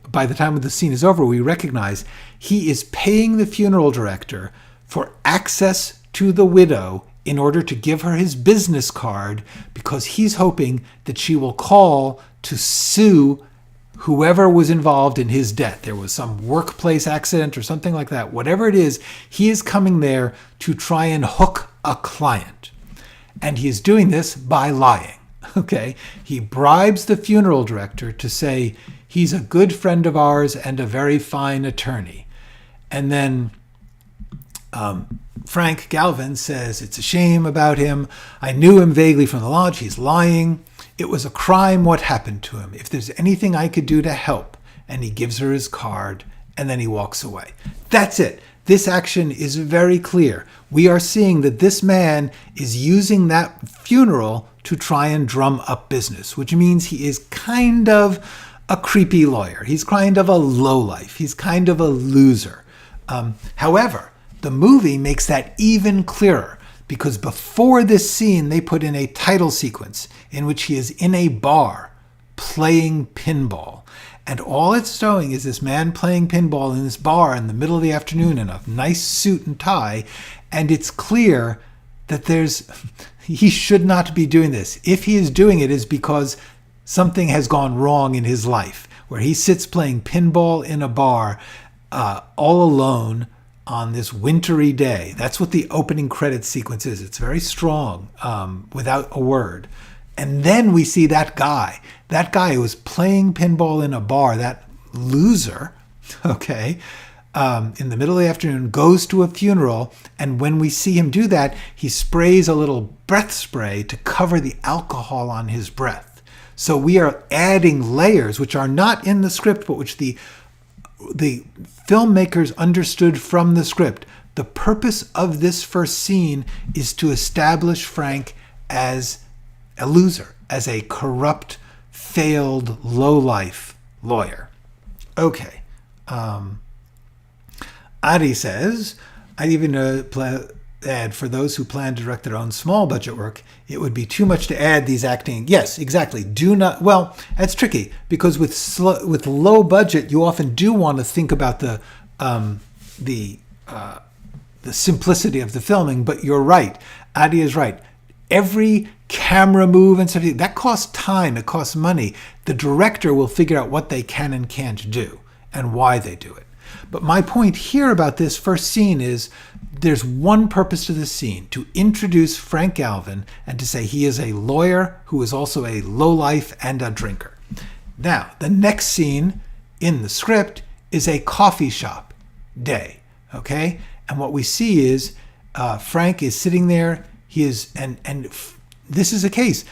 S1: by the time the scene is over, we recognize he is paying the funeral director for access to the widow in order to give her his business card, because he's hoping that she will call to sue whoever was involved in his death. There was some workplace accident or something like that. Whatever it is, he is coming there to try and hook a client. And he is doing this by lying. Okay? He bribes the funeral director to say he's a good friend of ours and a very fine attorney. And then Frank Galvin says, it's a shame about him. I knew him vaguely from the lodge. He's lying. It was a crime what happened to him. If there's anything I could do to help. And he gives her his card, and then he walks away. That's it. This action is very clear. We are seeing that this man is using that funeral to try and drum up business, which means he is kind of a creepy lawyer. He's kind of a lowlife. He's kind of a loser. However, the movie makes that even clearer, because before this scene, they put in a title sequence in which he is in a bar playing pinball. And all it's showing is this man playing pinball in this bar in the middle of the afternoon in a nice suit and tie. And it's clear that he should not be doing this. If he is doing it, is because something has gone wrong in his life, where he sits playing pinball in a bar all alone on this wintry day. That's what the opening credits sequence is. It's very strong, without a word. And then we see that guy who was playing pinball in a bar, that loser, okay, in the middle of the afternoon, goes to a funeral. And when we see him do that, he sprays a little breath spray to cover the alcohol on his breath. So we are adding layers which are not in the script, but which the filmmakers understood from the script. The purpose of this first scene is to establish Frank as a loser, as a corrupt, failed, lowlife lawyer. Okay. Ari says, I even add, for those who plan to direct their own small budget work, it would be too much to add these acting. Yes, exactly. Do not. Well, that's tricky, because with low budget, you often do want to think about the simplicity of the filming. But you're right. Adi is right. every camera move and stuff, that costs time, it costs money. The director will figure out what they can and can't do and why they do it. But my point here about this first scene is there's one purpose to this scene: to introduce Frank Galvin and to say he is a lawyer who is also a lowlife and a drinker. Now, the next scene in the script is a coffee shop day, okay? And what we see is Frank is sitting there. He is, and this is a case.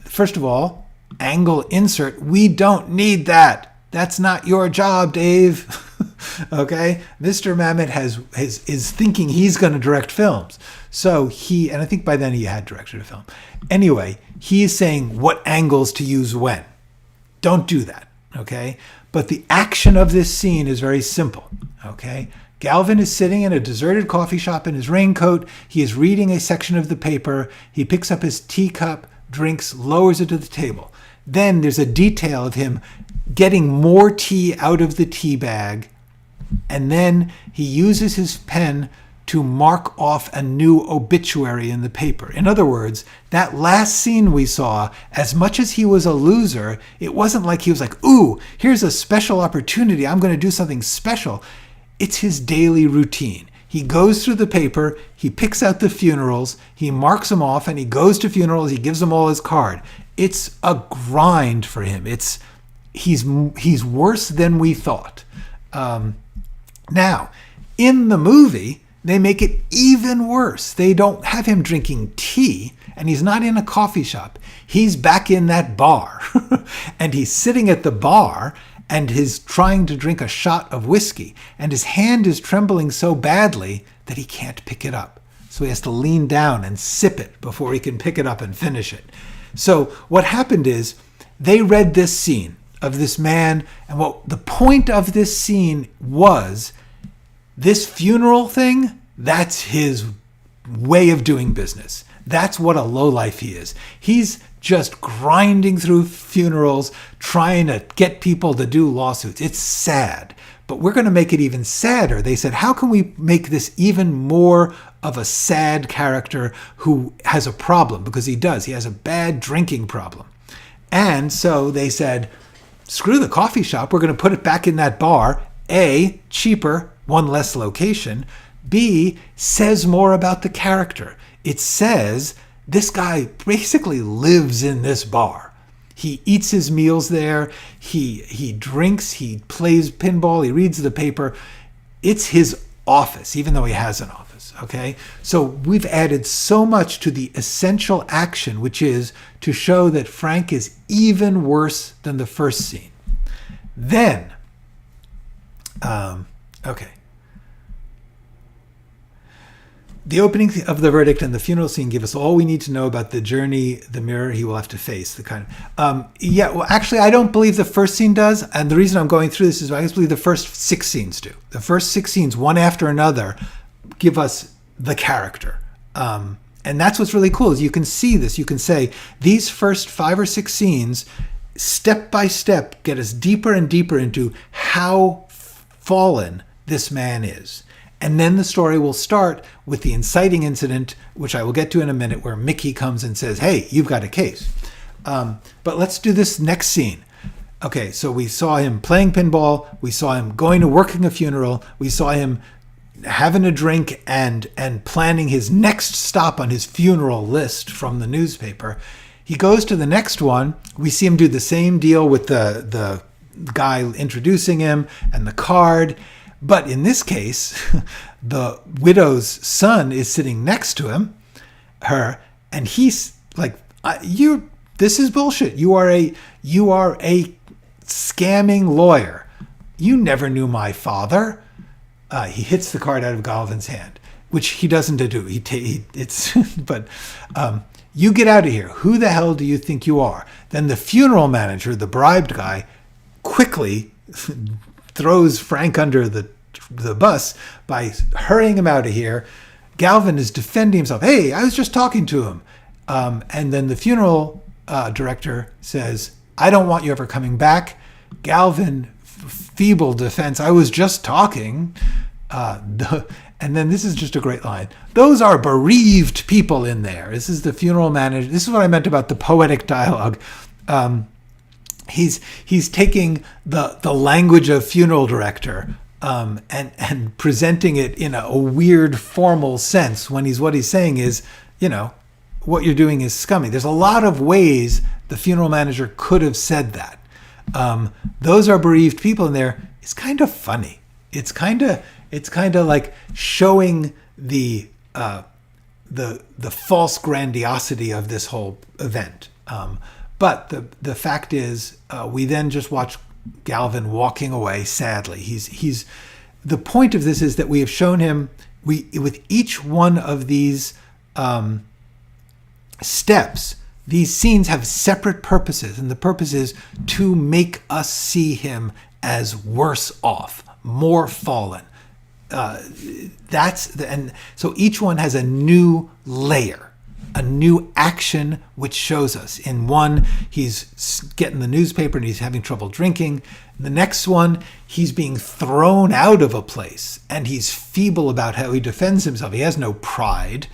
S1: First of all, angle insert. We don't need that. That's not your job, Dave. Okay, Mr. Mamet is thinking he's going to direct films. So and I think by then he had directed a film. Anyway, he is saying what angles to use when. Don't do that. Okay, but the action of this scene is very simple. Okay. Galvin is sitting in a deserted coffee shop in his raincoat. He is reading a section of the paper. He picks up his teacup, drinks, lowers it to the table. Then there's a detail of him getting more tea out of the tea bag, and then he uses his pen to mark off a new obituary in the paper. In other words, that last scene we saw, as much as he was a loser, it wasn't like he was like, ooh, here's a special opportunity. I'm going to do something special. It's his daily routine. He goes through the paper, he picks out the funerals, he marks them off, and he goes to funerals, he gives them all his card. It's a grind for him. He's worse than we thought. Now, in the movie, they make it even worse. They don't have him drinking tea, and he's not in a coffee shop. He's back in that bar, and he's sitting at the bar, and he's trying to drink a shot of whiskey, and his hand is trembling so badly that he can't pick it up. So he has to lean down and sip it before he can pick it up and finish it. So what happened is they read this scene of this man, and what the point of this scene was, this funeral thing, that's his way of doing business. That's what a lowlife he is. He's just grinding through funerals, trying to get people to do lawsuits. It's sad, but we're going to make it even sadder. They said, how can we make this even more of a sad character who has a problem? Because he does. He has a bad drinking problem. And so they said, screw the coffee shop. We're going to put it back in that bar. A, cheaper, one less location. B, says more about the character. It says this guy basically lives in this bar. He eats his meals there. He drinks. He plays pinball. He reads the paper. It's his office, even though he has an office. Okay? So we've added so much to the essential action, which is to show that Frank is even worse than the first scene. Then, okay. The opening of the verdict and the funeral scene give us all we need to know about the journey, the mirror he will have to face, the kind of... well, actually, I don't believe the first scene does. And the reason I'm going through this is I just believe the first 6 scenes do. The first 6 scenes, one after another, give us the character. And that's what's really cool is you can see this. You can say these first 5 or 6 scenes, step by step, get us deeper and deeper into how fallen this man is. And then the story will start with the inciting incident, which I will get to in a minute, where Mickey comes and says, hey, you've got a case. But let's do this next scene. Okay, so we saw him playing pinball. We saw him going to working a funeral. We saw him having a drink and planning his next stop on his funeral list from the newspaper. He goes to the next one. We see him do the same deal with the guy introducing him and the card. But in this case, the widow's son is sitting next to her, and he's like, this is bullshit. You are a scamming lawyer. You never knew my father. He hits the card out of Galvin's hand, which he doesn't do. But you get out of here. Who the hell do you think you are? Then the funeral manager, the bribed guy, quickly throws Frank under the bus by hurrying him out of here. Galvin is defending himself. Hey, I was just talking to him. And then the funeral director says, I don't want you ever coming back. Galvin, feeble defense. I was just talking. And then this is just a great line. Those are bereaved people in there. This is the funeral manager. This is what I meant about the poetic dialogue. He's taking the language of funeral director and presenting it in a weird formal sense when what he's saying is, what you're doing is scummy. There's a lot of ways the funeral manager could have said that. Those are bereaved people in there. It's kind of funny. It's kind of like showing the false grandiosity of this whole event. But the fact is, we then just watch Galvin walking away sadly. He's the point of this is that we have shown him with each one of these steps. These scenes have separate purposes, and the purpose is to make us see him as worse off, more fallen. And so each one has a new layer, a new action which shows us. In one, he's getting the newspaper and he's having trouble drinking. The next one, he's being thrown out of a place and he's feeble about how he defends himself. He has no pride.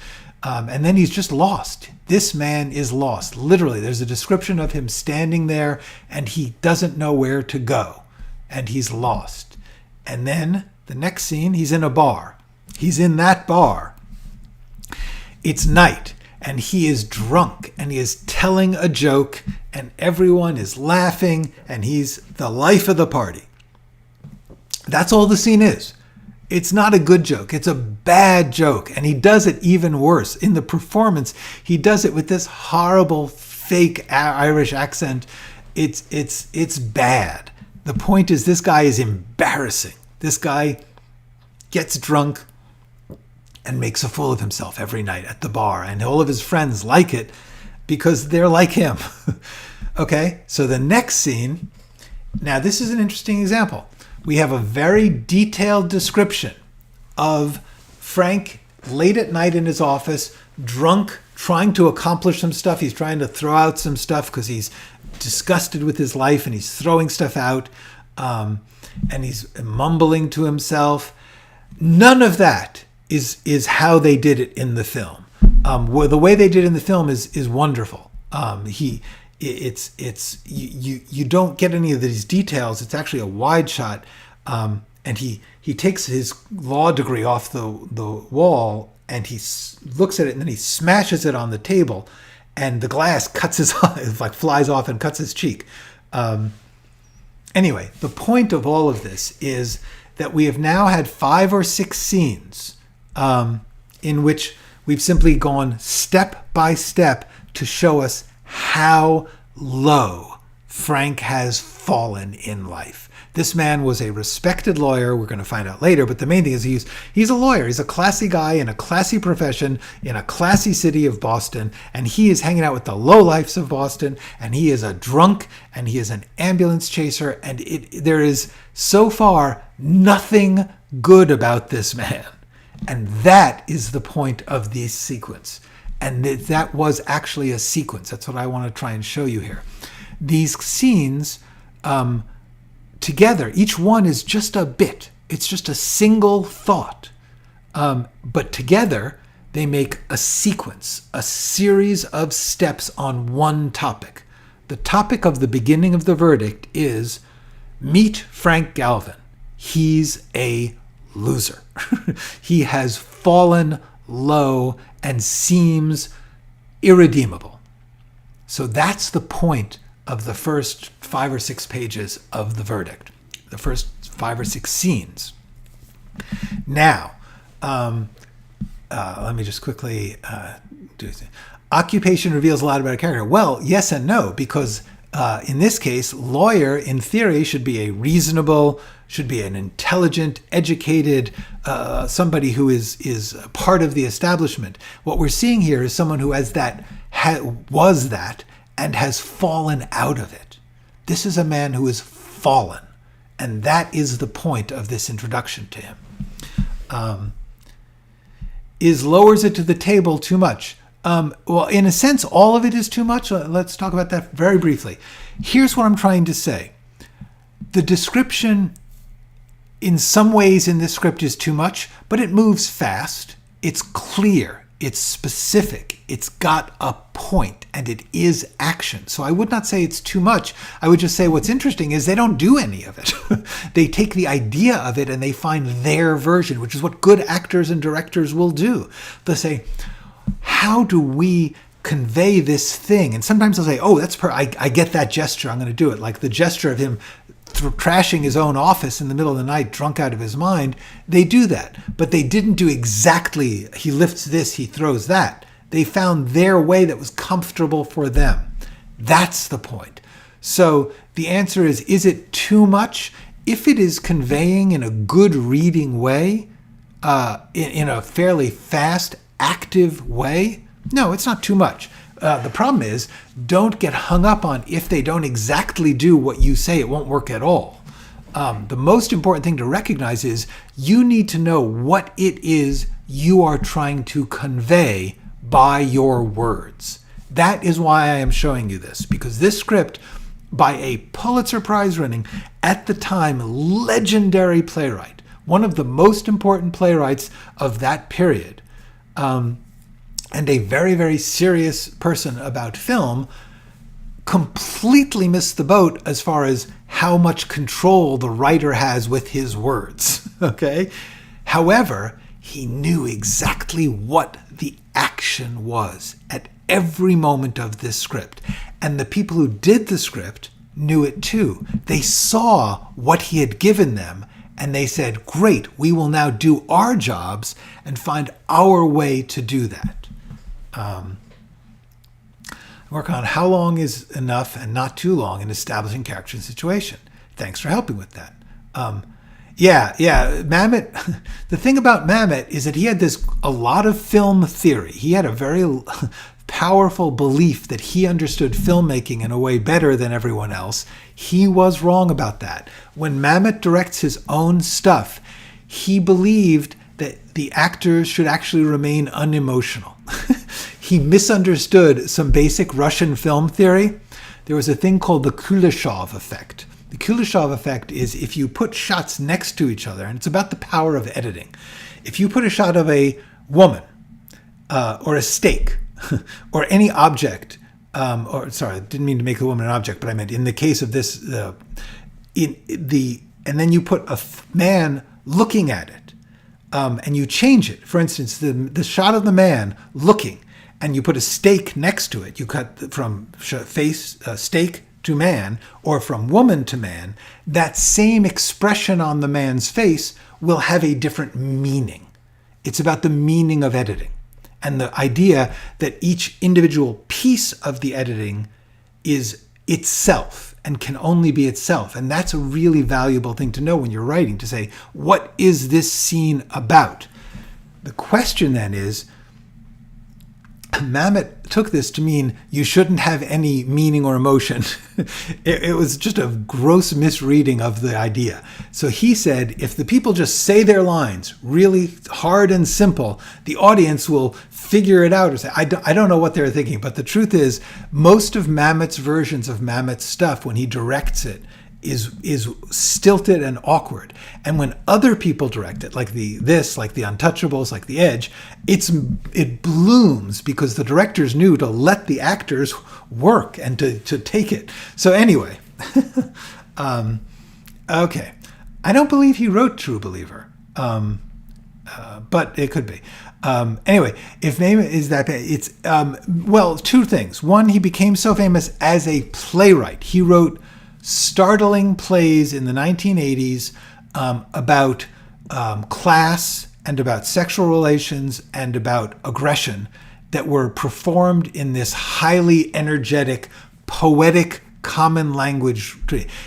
S1: And then he's just lost. This man is lost. Literally, there's a description of him standing there and he doesn't know where to go. And he's lost. And then the next scene, he's in a bar. He's in that bar. It's night and he is drunk and he is telling a joke and everyone is laughing and he's the life of the party. That's all the scene is. It's not a good joke. It's a bad joke. And he does it even worse. In the performance, he does it with this horrible fake Irish accent. It's bad. The point is this guy is embarrassing. This guy gets drunk and makes a fool of himself every night at the bar. And all of his friends like it because they're like him. Okay, so the next scene. Now, this is an interesting example. We have a very detailed description of Frank late at night in his office, drunk, trying to accomplish some stuff. He's trying to throw out some stuff because he's disgusted with his life and he's throwing stuff out and he's mumbling to himself. None of that is how they did it in the film. The way they did it in the film is wonderful. You don't get any of these details. It's actually a wide shot, and he takes his law degree off the wall and he looks at it and then he smashes it on the table, and the glass cuts his eye, like flies off and cuts his cheek. Anyway, the point of all of this is that we have now had 5 or 6 scenes in which we've simply gone step by step to show us how low Frank has fallen in life. This man was a respected lawyer. We're going to find out later, but the main thing is he's a lawyer. He's a classy guy in a classy profession in a classy city of Boston, and he is hanging out with the lowlifes of Boston, and he is a drunk, and he is an ambulance chaser, and there is so far nothing good about this man. And that is the point of this sequence. And that was actually a sequence. That's what I want to try and show you here. These scenes together, each one is just a bit. It's just a single thought. But together, they make a sequence, a series of steps on one topic. The topic of the beginning of the verdict is meet Frank Galvin. He's a loser. He has fallen low and seems irredeemable. So that's the point of the first 5 or 6 pages of the verdict, the first 5 or 6 scenes. Now, let me just quickly do this. Occupation reveals a lot about a character. Well, yes and no, because in this case, lawyer, in theory, should be a reasonable, should be an intelligent, educated, somebody who is part of the establishment. What we're seeing here is someone who was that, and has fallen out of it. This is a man who is fallen, and that is the point of this introduction to him. Lowers it to the table too much? Well, in a sense, all of it is too much. Let's talk about that very briefly. Here's what I'm trying to say. The description in some ways in this script is too much, but it moves fast. It's clear. It's specific. It's got a point, and it is action. So I would not say it's too much. I would just say what's interesting is they don't do any of it. They take the idea of it and they find their version, which is what good actors and directors will do. They'll say, how do we convey this thing? And sometimes they'll say, oh, I get that gesture. I'm going to do it. Like the gesture of him trashing his own office in the middle of the night, drunk out of his mind. They do that, but they didn't do exactly, he lifts this, he throws that. They found their way that was comfortable for them. That's the point. So the answer is it too much? If it is conveying in a good reading way, in a fairly fast, active way, no, it's not too much. The problem is, don't get hung up on if they don't exactly do what you say, it won't work at all. The most important thing to recognize is you need to know what it is you are trying to convey by your words. That is why I am showing you this, because this script, by a Pulitzer Prize winning, at the time, legendary playwright, one of the most important playwrights of that period, and a very, very serious person about film, completely missed the boat as far as how much control the writer has with his words. Okay? However, he knew exactly what the action was at every moment of this script. And the people who did the script knew it too. They saw what he had given them and they said, great, we will now do our jobs and find our way to do that. Work on how long is enough and not too long in establishing character and situation. Thanks for helping with that. Mamet, the thing about Mamet is that he had a lot of film theory. He had a very powerful belief that he understood filmmaking in a way better than everyone else. He was wrong about that. When Mamet directs his own stuff, he believed that the actors should actually remain unemotional. He misunderstood some basic Russian film theory. There was a thing called the Kuleshov effect. The Kuleshov effect is if you put shots next to each other, and it's about the power of editing. If you put a shot of a woman or a steak or any object, I didn't mean to make the woman an object, but I meant in the case of this, and then you put a man looking at it, and you change it. For instance, the shot of the man looking, and you put a steak next to it. You cut from face steak to man, or from woman to man. That same expression on the man's face will have a different meaning. It's about the meaning of editing, and the idea that each individual piece of the editing is itself and can only be itself. And that's a really valuable thing to know when you're writing, to say, what is this scene about? The question then is, Mamet took this to mean you shouldn't have any meaning or emotion. It was just a gross misreading of the idea. So he said, if the people just say their lines really hard and simple, the audience will figure it out or say, I don't know what they're thinking. But the truth is, most of Mamet's versions of Mamet's stuff, when he directs it, is stilted and awkward. And when other people direct it, like the Untouchables, like The Edge, it blooms because the directors knew to let the actors work and to take it. So anyway, okay. I don't believe he wrote True Believer, but it could be. Anyway, if Mamet is that bad, it's, two things. One, he became so famous as a playwright. He wrote startling plays in the 1980s about class and about sexual relations and about aggression that were performed in this highly energetic, poetic, common language.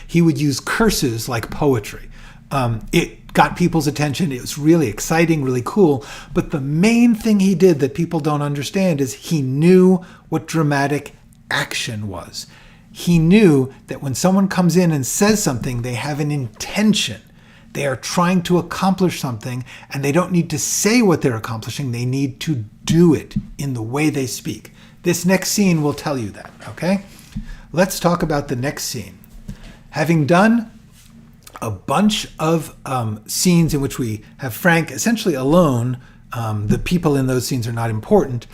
S1: He would use curses like poetry. It got people's attention. It was really exciting, really cool. But the main thing he did that people don't understand is he knew what dramatic action was. He knew that when someone comes in and says something, they have an intention. They are trying to accomplish something, and they don't need to say what they're accomplishing. They need to do it in the way they speak. This next scene will tell you that, okay? Let's talk about the next scene. Having done a bunch of scenes in which we have Frank essentially alone. The people in those scenes are not important,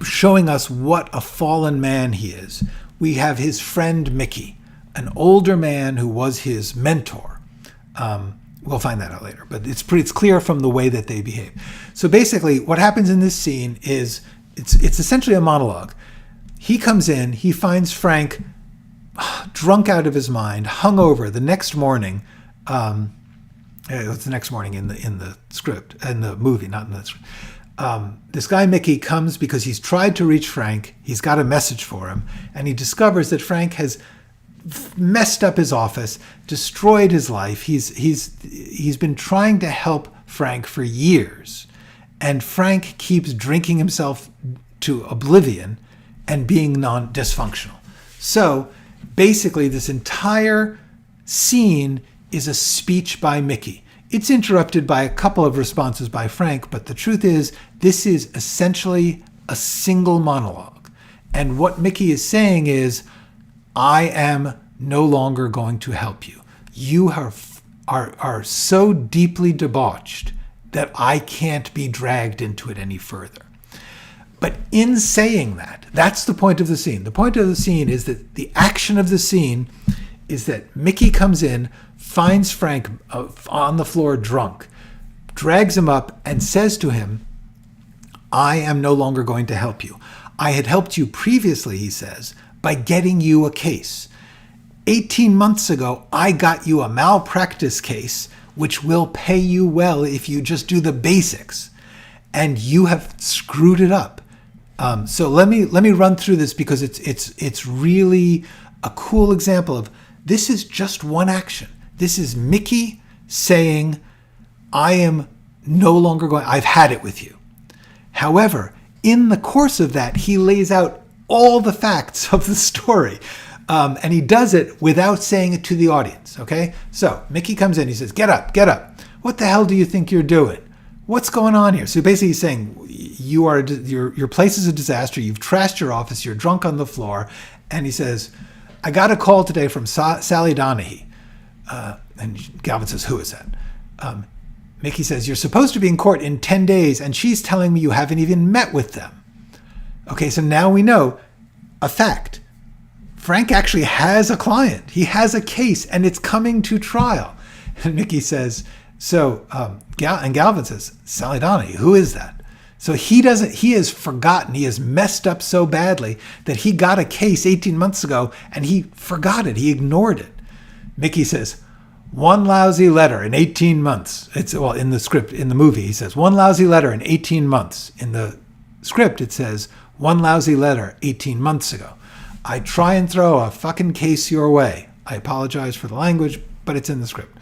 S1: showing us what a fallen man he is. We have his friend Mickey, an older man who was his mentor. We'll find that out later, but it's clear from the way that they behave. So basically, what happens in this scene is it's essentially a monologue. He comes in, he finds Frank drunk out of his mind, hungover. The next morning, it's the next morning in the script, in the movie, not in the script. This guy Mickey comes because he's tried to reach Frank. He's got a message for him, and he discovers that Frank has messed up his office, destroyed his life. He's been trying to help Frank for years, and Frank keeps drinking himself to oblivion and being non-dysfunctional. So basically, this entire scene is a speech by Mickey. It's interrupted by a couple of responses by Frank, but the truth is, this is essentially a single monologue. And what Mickey is saying is, I am no longer going to help you. You are so deeply debauched that I can't be dragged into it any further. But in saying that, that's the point of the scene. The point of the scene is that the action of the scene is that Mickey comes in, finds Frank on the floor drunk, drags him up, and says to him, I am no longer going to help you. I had helped you previously, he says, by getting you a case. 18 months ago, I got you a malpractice case, which will pay you well if you just do the basics. And you have screwed it up. So let me run through this because it's really a cool example of this is just one action. This is Mickey saying, I am no longer going, I've had it with you. However, in the course of that, he lays out all the facts of the story. And he does it without saying it to the audience, okay? So Mickey comes in, he says, get up, get up. What the hell do you think you're doing? What's going on here? So basically he's saying, your place is a disaster, you've trashed your office, you're drunk on the floor. And he says, I got a call today from Sally Donahue. And Galvin says, who is that? Mickey says, you're supposed to be in court in 10 days, and she's telling me you haven't even met with them. Okay, so now we know a fact. Frank actually has a client. He has a case, and it's coming to trial. And Mickey says, and Galvin says, Sally Donahue, who is that? So he has forgotten, he has messed up so badly that he got a case 18 months ago, and he forgot it, he ignored it. Mickey says, one lousy letter in 18 months. In the script, in the movie, he says, one lousy letter in 18 months. In the script, it says, one lousy letter 18 months ago. I try and throw a fucking case your way. I apologize for the language, but it's in the script.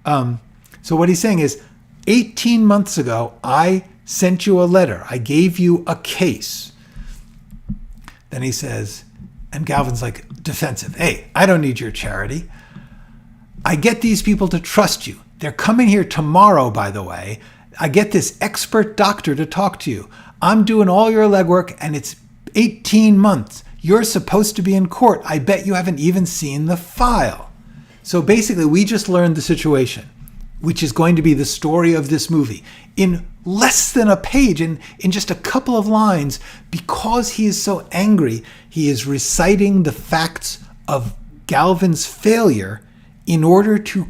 S1: So what he's saying is, 18 months ago, I sent you a letter. I gave you a case. Then he says, and Galvin's like defensive. Hey, I don't need your charity. I get these people to trust you. They're coming here tomorrow, by the way. I get this expert doctor to talk to you. I'm doing all your legwork, and it's 18 months. You're supposed to be in court. I bet you haven't even seen the file. So basically, we just learned the situation, which is going to be the story of this movie. In less than a page, in just a couple of lines, because he is so angry, he is reciting the facts of Galvin's failure in order to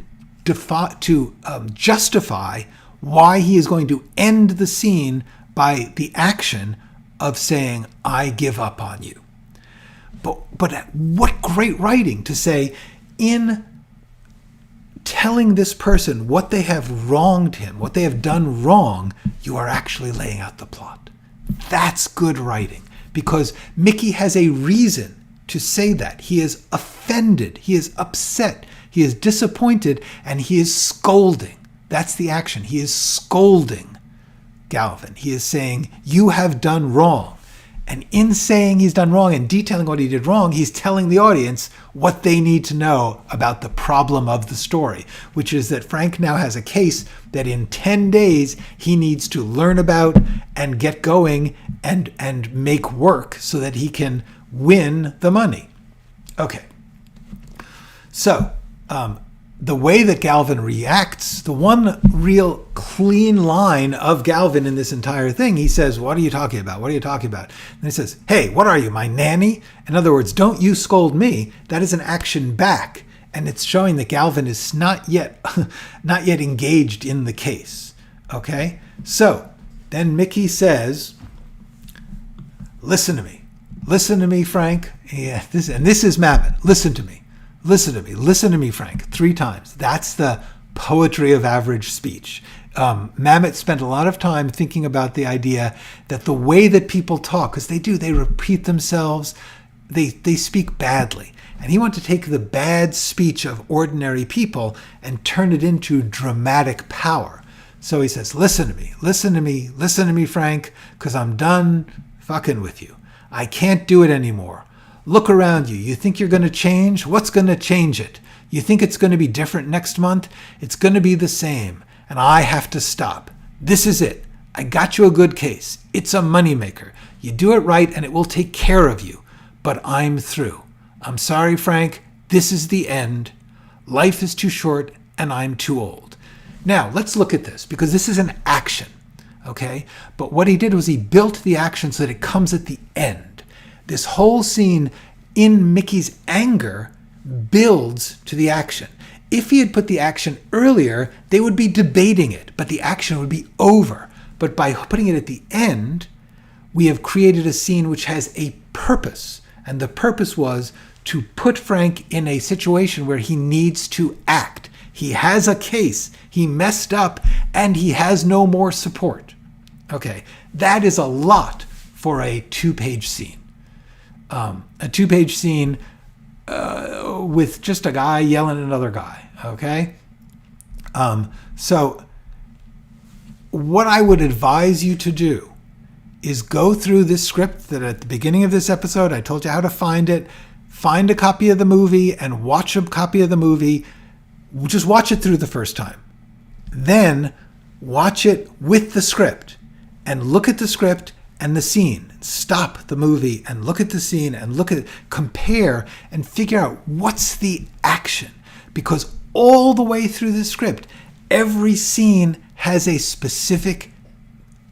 S1: justify why he is going to end the scene by the action of saying, I give up on you. But what great writing to say, in telling this person what they have wronged him, what they have done wrong, you are actually laying out the plot. That's good writing, because Mickey has a reason to say that. He is offended, he is upset, he is disappointed, and he is scolding. That's the action. He is scolding Galvin. He is saying, you have done wrong. And in saying he's done wrong and detailing what he did wrong, he's telling the audience what they need to know about the problem of the story, which is that Frank now has a case that in 10 days he needs to learn about and get going and make work so that he can win the money. Okay. So the way that Galvin reacts, the one real clean line of Galvin in this entire thing, he says, what are you talking about? What are you talking about? And he says, hey, what are you, my nanny? In other words, don't you scold me. That is an action back. And it's showing that Galvin is not yet engaged in the case. Okay? So then Mickey says, listen to me. Listen to me, Frank. Yeah, this is Mamet. Listen to me. Listen to me. Listen to me, Frank. 3 times. That's the poetry of average speech. Mamet spent a lot of time thinking about the idea that the way that people talk, because they repeat themselves, they speak badly. And he wanted to take the bad speech of ordinary people and turn it into dramatic power. So he says, listen to me, listen to me, listen to me, Frank, because I'm done fucking with you. I can't do it anymore. Look around you. You think you're going to change? What's going to change it? You think it's going to be different next month? It's going to be the same. And I have to stop. This is it. I got you a good case. It's a moneymaker. You do it right and it will take care of you. But I'm through. I'm sorry, Frank. This is the end. Life is too short and I'm too old. Now, let's look at this because this is an action. Okay? But what he did was he built the action so that it comes at the end. This whole scene in Mickey's anger builds to the action. If he had put the action earlier, they would be debating it, but the action would be over. But by putting it at the end, we have created a scene which has a purpose. And the purpose was to put Frank in a situation where he needs to act. He has a case, he messed up, and he has no more support. Okay, that is a lot for a 2-page scene. A 2-page scene with just a guy yelling at another guy, okay? So what I would advise you to do is go through this script that at the beginning of this episode, I told you how to find it. Find a copy of the movie and watch a copy of the movie. Just watch it through the first time. Then watch it with the script and look at the script and the scene. Stop the movie and look at the scene and look at it, compare and figure out what's the action. Because all the way through the script, every scene has a specific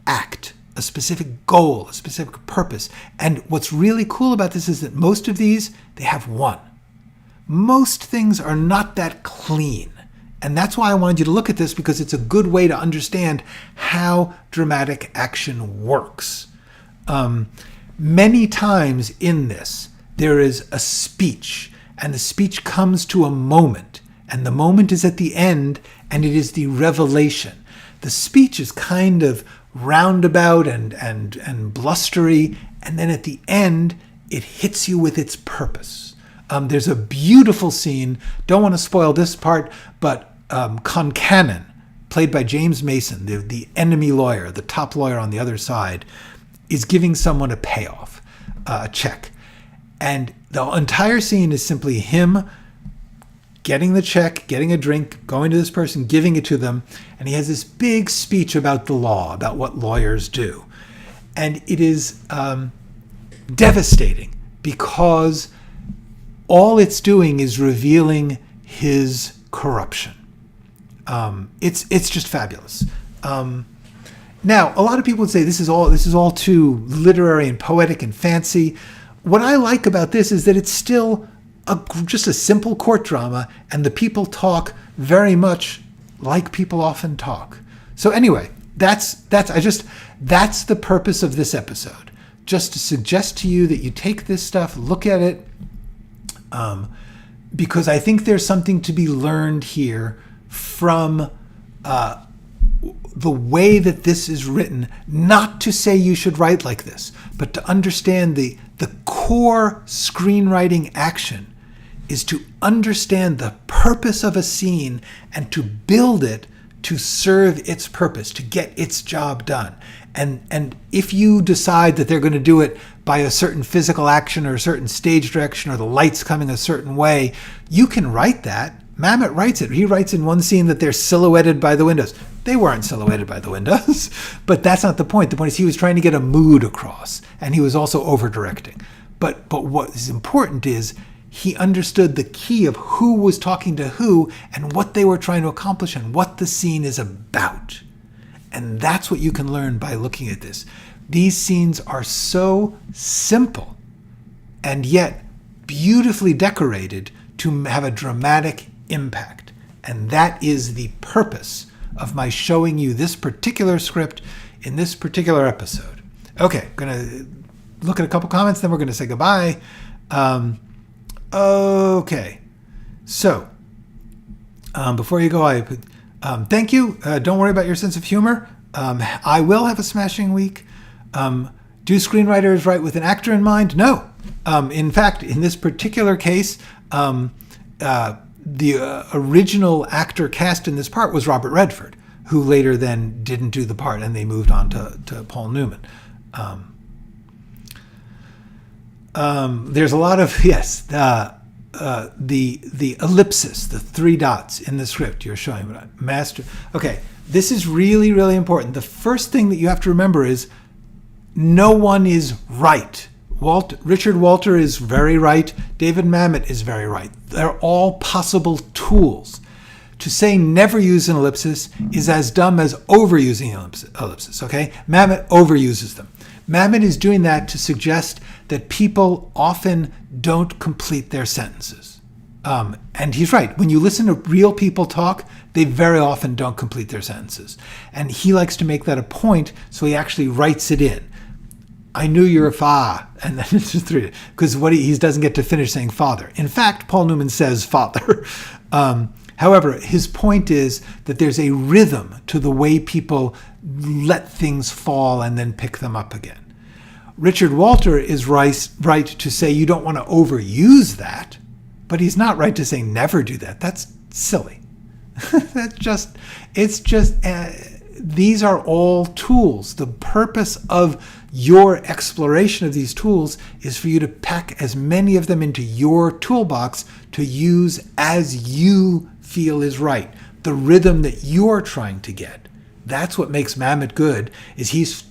S1: act, a specific goal, a specific purpose. And what's really cool about this is that most of these, they have one. Most things are not that clean. And that's why I wanted you to look at this, because it's a good way to understand how dramatic action works. Many times in this, there is a speech, and the speech comes to a moment, and the moment is at the end, and it is the revelation. The speech is kind of roundabout and blustery, and then at the end, it hits you with its purpose. There's a beautiful scene, don't want to spoil this part, but Concannon, played by James Mason, the enemy lawyer, the top lawyer on the other side, is giving someone a payoff, a check. And the entire scene is simply him getting the check, getting a drink, going to this person, giving it to them. And he has this big speech about the law, about what lawyers do. And it is devastating because all it's doing is revealing his corruption. It's just fabulous. Now, a lot of people would say this is all too literary and poetic and fancy. What I like about this is that it's still just a simple court drama, and the people talk very much like people often talk. So anyway, that's the purpose of this episode. Just to suggest to you that you take this stuff, look at it, because I think there's something to be learned here from the way that this is written. Not to say you should write like this, but to understand the core screenwriting action is to understand the purpose of a scene and to build it to serve its purpose, to get its job done. And if you decide that they're going to do it by a certain physical action or a certain stage direction or the lights coming a certain way, you can write that. Mamet writes it. He writes in one scene that they're silhouetted by the windows. They weren't silhouetted by the windows, but that's not the point. The point is he was trying to get a mood across, and he was also over-directing. But what is important is he understood the key of who was talking to who and what they were trying to accomplish and what the scene is about. And that's what you can learn by looking at this. These scenes are so simple and yet beautifully decorated to have a dramatic impact. And that is the purpose of my showing you this particular script in this particular episode. Okay, I'm going to look at a couple comments, then we're going to say goodbye. Okay, so before you go, thank you. Don't worry about your sense of humor. I will have a smashing week. Do screenwriters write with an actor in mind? No. In fact, in this particular case, the original actor cast in this part was Robert Redford, who later then didn't do the part, and they moved on to Paul Newman. There's a lot of, yes, the ellipsis, the 3 dots in the script you're showing. Master. Okay, this is really, really important. The first thing that you have to remember is no one is right. Richard Walter is very right. David Mamet is very right. They're all possible tools. To say never use an ellipsis is as dumb as overusing ellipsis, okay? Mamet overuses them. Mamet is doing that to suggest that people often don't complete their sentences. And he's right. When you listen to real people talk, they very often don't complete their sentences. And he likes to make that a point, so he actually writes it in. I knew you're a fa, and then it's just 3, because he doesn't get to finish saying father. In fact, Paul Newman says father. However, his point is that there's a rhythm to the way people let things fall and then pick them up again. Richard Walter is right to say you don't want to overuse that, but he's not right to say never do that. That's silly. These are all tools. The purpose of your exploration of these tools is for you to pack as many of them into your toolbox to use as you feel is right. The rhythm that you're trying to get. That's what makes Mamet good, is he's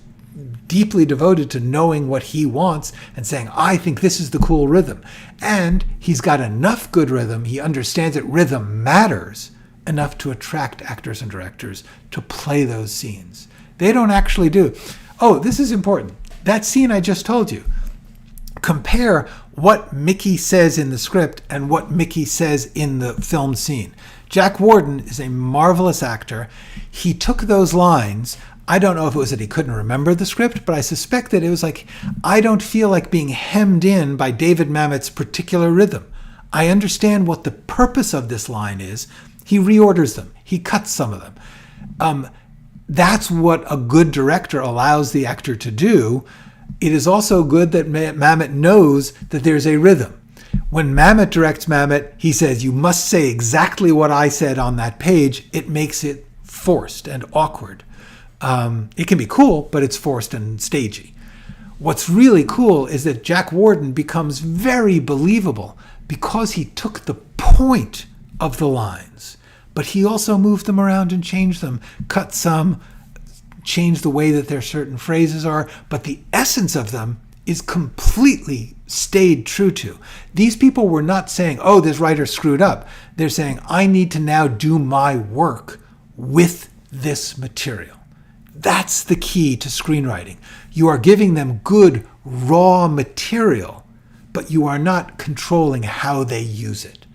S1: deeply devoted to knowing what he wants and saying, I think this is the cool rhythm. And he's got enough good rhythm, he understands that rhythm matters enough to attract actors and directors to play those scenes. They don't actually do. Oh, this is important. That scene I just told you. Compare what Mickey says in the script and what Mickey says in the film scene. Jack Warden is a marvelous actor. He took those lines. I don't know if it was that he couldn't remember the script, but I suspect that it was like, I don't feel like being hemmed in by David Mamet's particular rhythm. I understand what the purpose of this line is. He reorders them. He cuts some of them. That's what a good director allows the actor to do. It is also good that Mamet knows that there's a rhythm. When Mamet directs Mamet, he says, you must say exactly what I said on that page. It makes it forced and awkward. It can be cool, but it's forced and stagey. What's really cool is that Jack Warden becomes very believable because he took the point of the lines, but he also moved them around and changed them, cut some, changed the way that their certain phrases are, but the essence of them is completely stayed true to. These people were not saying, oh, this writer screwed up. They're saying, I need to now do my work with this material. That's the key to screenwriting. You are giving them good, raw material, but you are not controlling how they use it.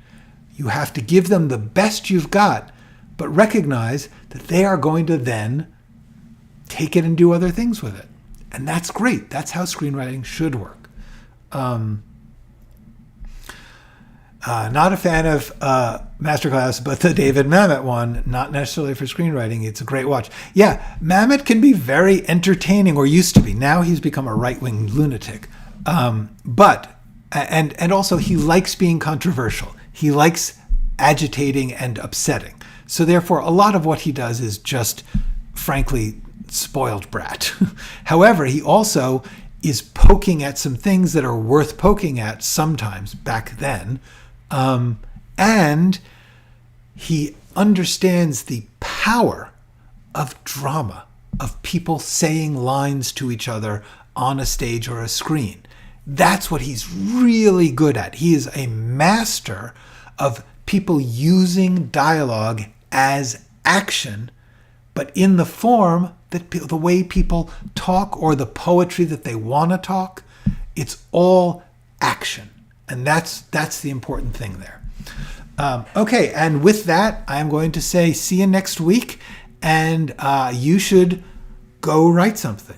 S1: You have to give them the best you've got, but recognize that they are going to then take it and do other things with it. And that's great. That's how screenwriting should work. Not a fan of Masterclass, but the David Mamet one, not necessarily for screenwriting. It's a great watch. Yeah, Mamet can be very entertaining, or used to be. Now he's become a right-wing lunatic. But also he likes being controversial. He likes agitating and upsetting. So therefore, a lot of what he does is just, frankly, spoiled brat. However, he also is poking at some things that are worth poking at sometimes back then. And he understands the power of drama, of people saying lines to each other on a stage or a screen. That's what he's really good at. He is a master of people using dialogue as action, but in the form that the way people talk or the poetry that they want to talk, it's all action. And that's the important thing there. Okay, and with that, I'm going to say see you next week, and you should go write something.